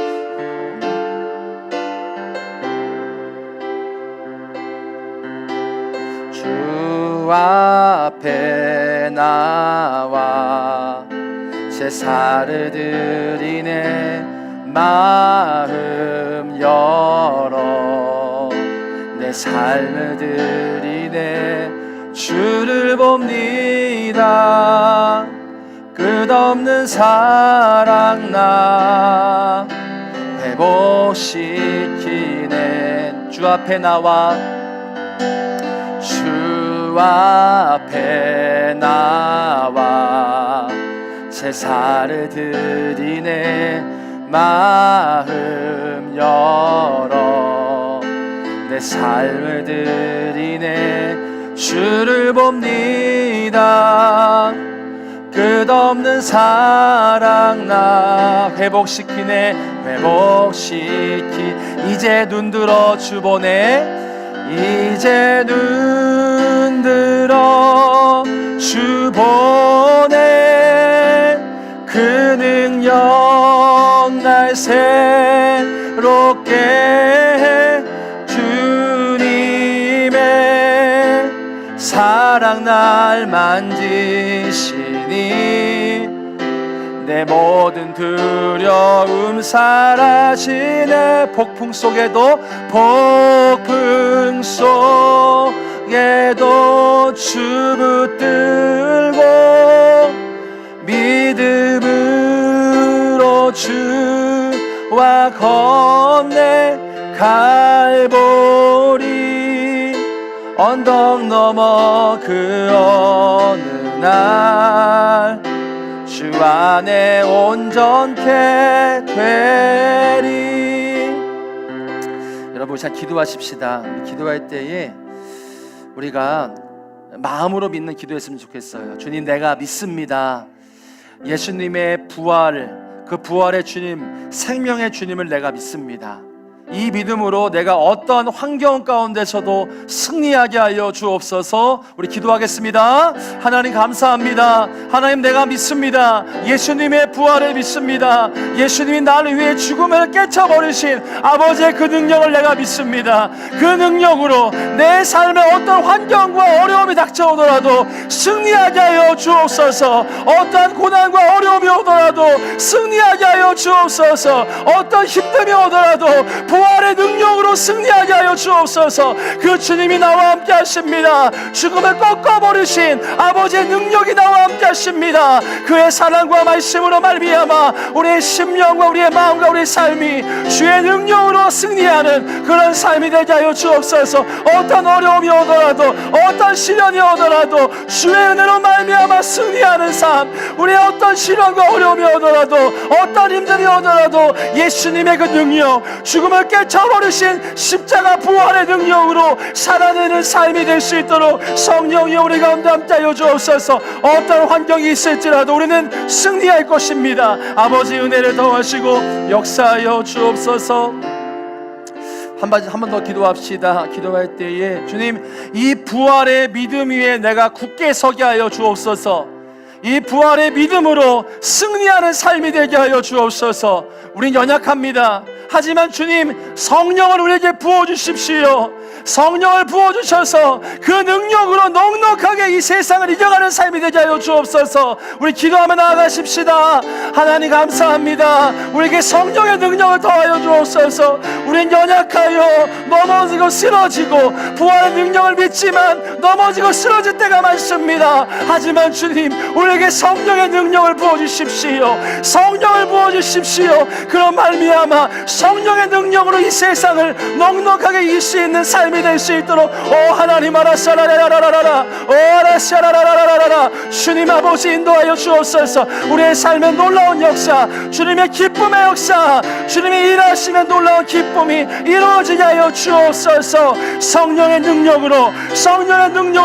주 앞에 나와 제사를 드리네. 마음 열어 내 삶을 드리네. 주를 봅니다. 끝없는 사랑 나 회복시키네. 주 앞에 나와 주 앞에 나와 제사를 드리네. 마음 열어 내 삶을 드리네. 주를 봅니다. 끝없는 사랑 나 회복시키네. 이제 눈 들어 주 보네. 이제 눈 들어 주 보네. 그 능력 날 새롭게 해. 주님의 사랑 날 만지시니 내 모든 두려움 사라지네. 폭풍 속에도 주 붙들고 믿음으로 주와 건네. 갈보리 언덕 넘어 그 어느 날 주 주 안에 온전케 되리. 여러분, 자 기도하십시다. 우리 기도할 때에 우리가 마음으로 믿는 기도했으면 좋겠어요. 주님, 내가 믿습니다. 예수님의 부활, 그 부활의 주님, 생명의 주님을 내가 믿습니다. 이 믿음으로 내가 어떤 환경 가운데서도 승리하게 하여 주옵소서. 우리 기도하겠습니다. 하나님 감사합니다. 하나님, 내가 믿습니다. 예수님의 부활을 믿습니다. 예수님이 나를 위해 죽음을 깨쳐버리신 아버지의 그 능력을 내가 믿습니다. 그 능력으로 내 삶에 어떤 환경과 어려움이 닥쳐오더라도 승리하게 하여 주옵소서. 어떠한 고난과 어려움이 오더라도 승리하게 하여 주옵소서. 어떤 힘듦이 오더라도 부활의 능력으로 승리하게 하여 주옵소서. 그 주님이 나와 함께 하십니다. 죽음을 꺾어버리신 아버지의 능력이 나와 함께 하십니다. 그의 사랑과 말씀으로 말미암아 우리의 심령과 우리의 마음과 우리의 삶이 주의 능력으로 승리하는 그런 삶이 되게 하여 주옵소서. 어떤 어려움이 오더라도 어떤 시련이 오더라도 주의 은혜로 말미암아 승리하는 삶, 우리의 어떤 시련과 어려움이 오더라도 어떤 힘듦이 오더라도 예수님의 그 능력, 죽음을 깨쳐버리신 십자가 부활의 능력으로 살아내는 삶이 될 수 있도록 성령이 우리 가운데 함께 하여 주옵소서. 어떤 환경이 있을지라도 우리는 승리할 것입니다. 아버지 은혜를 더하시고 역사하여 주옵소서. 한 번 더 기도합시다. 기도할 때에 주님, 이 부활의 믿음 위에 내가 굳게 서게 하여 주옵소서. 이 부활의 믿음으로 승리하는 삶이 되게 하여 주옵소서. 우린 연약합니다. 하지만 주님, 성령을 우리에게 부어주십시오. 성령을 부어주셔서 그 능력으로 넉넉하게 이 세상을 이겨가는 삶이 되게 하여 주옵소서. 우리 기도하며 나아가십시다. 하나님 감사합니다. 우리에게 성령의 능력을 더하여 주옵소서. 우린 연약하여 넘어지고 쓰러지고 부활의 능력을 믿지만 넘어지고 쓰러질 때가 많습니다. 하지만 주님, 우리에게 성령의 능력을 부어주십시오. 성령을 부어주십시오. 그런 말미암아 성령의 능력으로 이 세상을 넉넉하게 이길 수 있는 삶이 될 수 있도록 오 하나님 아라샤라라라라라 오 아라샤라라라라라 주님 아버지 인도하여 주옵소서. 우리의 삶에 놀라운 역사, 주님의 기쁨의 역사, 주님이 일하시면 놀라운 기쁨이 이루어지게 하여 주옵소서. 성령의 능력으로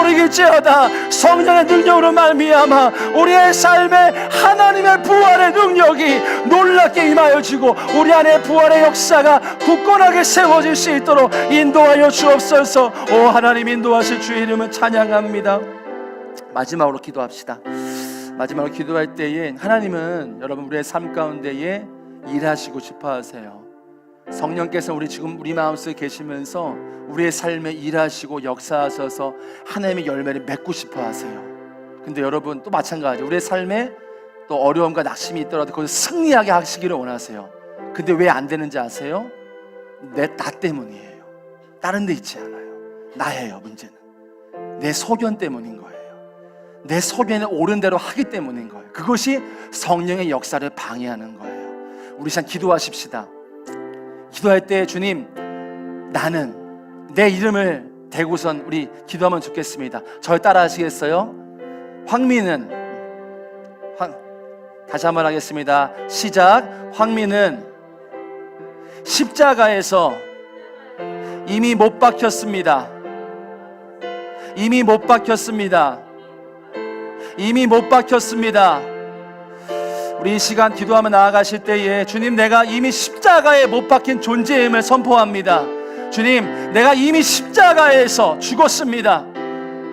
이길지어다. 성령의 능력으로 말미암아 우리의 삶에 하나님의 부활의 능력이 놀랍게 임하여 주고 우리 안에 부활의 역사가 굳건하게 세워질 수 있도록 인도하여 주옵소서. 오 하나님, 인도하실 주의 이름을 찬양합니다. 마지막으로 기도합시다. 마지막으로 기도할 때에 하나님은 여러분 우리의 삶 가운데에 일하시고 싶어 하세요. 성령께서 지금 우리 마음속에 계시면서 우리의 삶에 일하시고 역사하셔서 하나님의 열매를 맺고 싶어 하세요. 근데 여러분 또 마찬가지, 우리의 삶에 또 어려움과 낙심이 있더라도 거기서 승리하게 하시기를 원하세요. 근데 왜 안 되는지 아세요? 나 때문이에요. 다른 데 있지 않아요. 나예요. 문제는 내 소견 때문인 거예요. 내 소견에 옳은 대로 하기 때문인 거예요. 그것이 성령의 역사를 방해하는 거예요. 우리 참 기도하십시다. 기도할 때 주님, 나는 내 이름을 대고선 우리 기도하면 좋겠습니다. 저를 따라 하시겠어요? 황미는 다시 한번 하겠습니다. 시작. 황미는 십자가에서 이미 못 박혔습니다. 이미 못 박혔습니다. 이미 못 박혔습니다. 우리 이 시간 기도하며 나아가실 때에 주님, 내가 이미 십자가에 못 박힌 존재임을 선포합니다. 주님, 내가 이미 십자가에서 죽었습니다.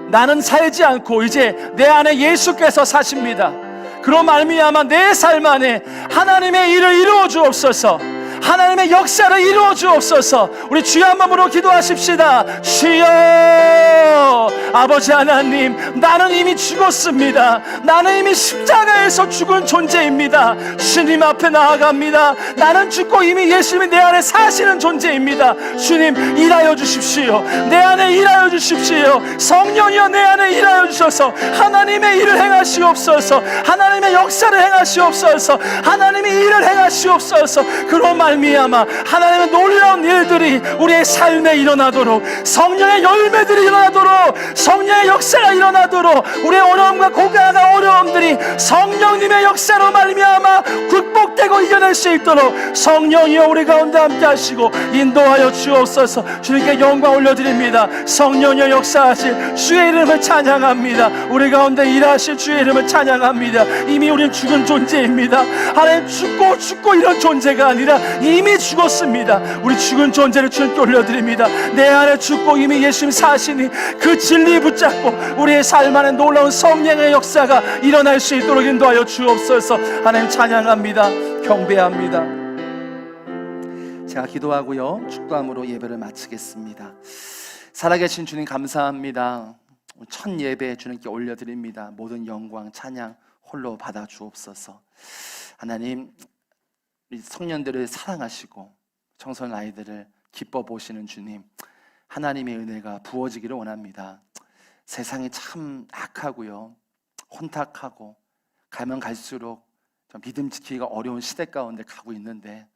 나는 살지 않고 이제 내 안에 예수께서 사십니다. 그런 말미암아 내 삶 안에 하나님의 일을 이루어 주옵소서. 하나님의 역사를 이루어 주옵소서. 우리 주여 한 번으로 기도하십시다. 주여, 아버지 하나님, 나는 이미 죽었습니다. 나는 이미 십자가에서 죽은 존재입니다. 주님 앞에 나아갑니다. 나는 죽고 이미 예수님이 내 안에 사시는 존재입니다. 주님, 일하여 주십시오. 내 안에 일하여 주십시오. 성령이여 내 안에 일하여 주셔서 하나님의 일을 행하시옵소서. 하나님의 역사를 행하시옵소서. 하나님의 일을 행하시옵소서. 그런 말 말미암아 하나님의 놀라운 일들이 우리의 삶에 일어나도록, 성령의 열매들이 일어나도록, 성령의 역사가 일어나도록, 우리의 어려움과 고난과 어려움들이 성령님의 역사로 말미암아 극복되고 이겨낼 수 있도록 성령이여 우리 가운데 함께 하시고 인도하여 주옵소서. 주님께 영광 올려드립니다. 성령이여 역사하실 주의 이름을 찬양합니다. 우리 가운데 일하실 주의 이름을 찬양합니다. 이미 우리는 죽은 존재입니다. 하나님, 죽고 이런 존재가 아니라 이미 죽었습니다. 우리 죽은 존재를 주님께 올려드립니다. 내 안에 죽고 이미 예수님 사시니 그 진리 붙잡고 우리의 삶 안에 놀라운 성령의 역사가 일어날 수 있도록 인도하여 주옵소서. 하나님 찬양합니다. 경배합니다. 제가 기도하고요, 축도함으로 예배를 마치겠습니다. 살아계신 주님 감사합니다. 첫 예배 주님께 올려드립니다. 모든 영광 찬양 홀로 받아 주옵소서. 하나님, 우리 청년들을 사랑하시고 청소년 아이들을 기뻐 보시는 주님, 하나님의 은혜가 부어지기를 원합니다. 세상이 참 악하고요, 혼탁하고 가면 갈수록 믿음 지키기가 어려운 시대 가운데 가고 있는데,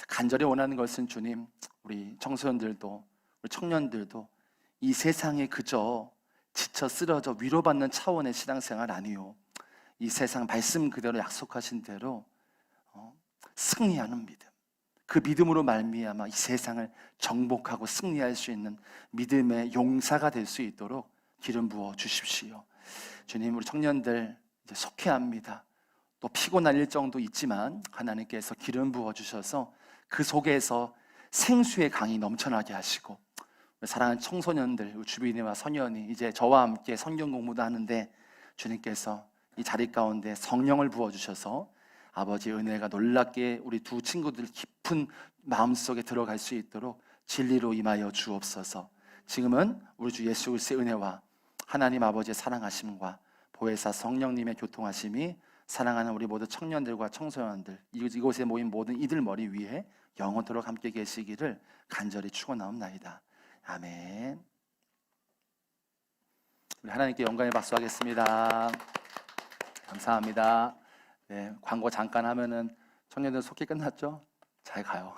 간절히 원하는 것은 주님, 우리 청소년들도 우리 청년들도 이 세상에 그저 지쳐 쓰러져 위로받는 차원의 신앙생활 아니요, 이 세상 말씀 그대로 약속하신 대로 승리하는 믿음, 그 믿음으로 말미암아 이 세상을 정복하고 승리할 수 있는 믿음의 용사가 될 수 있도록 기름 부어 주십시오. 주님, 우리 청년들 이제 속회합니다. 또 피곤할 일정도 있지만 하나님께서 기름 부어 주셔서 그 속에서 생수의 강이 넘쳐나게 하시고, 사랑하는 청소년들, 주빈이와 선현이 이제 저와 함께 성경 공부도 하는데 주님께서 이 자리 가운데 성령을 부어주셔서 아버지의 은혜가 놀랍게 우리 두 친구들 깊은 마음속에 들어갈 수 있도록 진리로 임하여 주옵소서. 지금은 우리 주 예수 그리스도의 은혜와 하나님 아버지의 사랑하심과 보혜사 성령님의 교통하심이 사랑하는 우리 모두 청년들과 청소년들, 이곳에 모인 모든 이들 머리 위에 영원토록 함께 계시기를 간절히 축원하옵나이다. 아멘. 우리 하나님께 영광의 박수 하겠습니다. 감사합니다. 네, 광고 잠깐 하면은 청년들 속기 끝났죠? 잘 가요.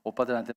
오빠들한테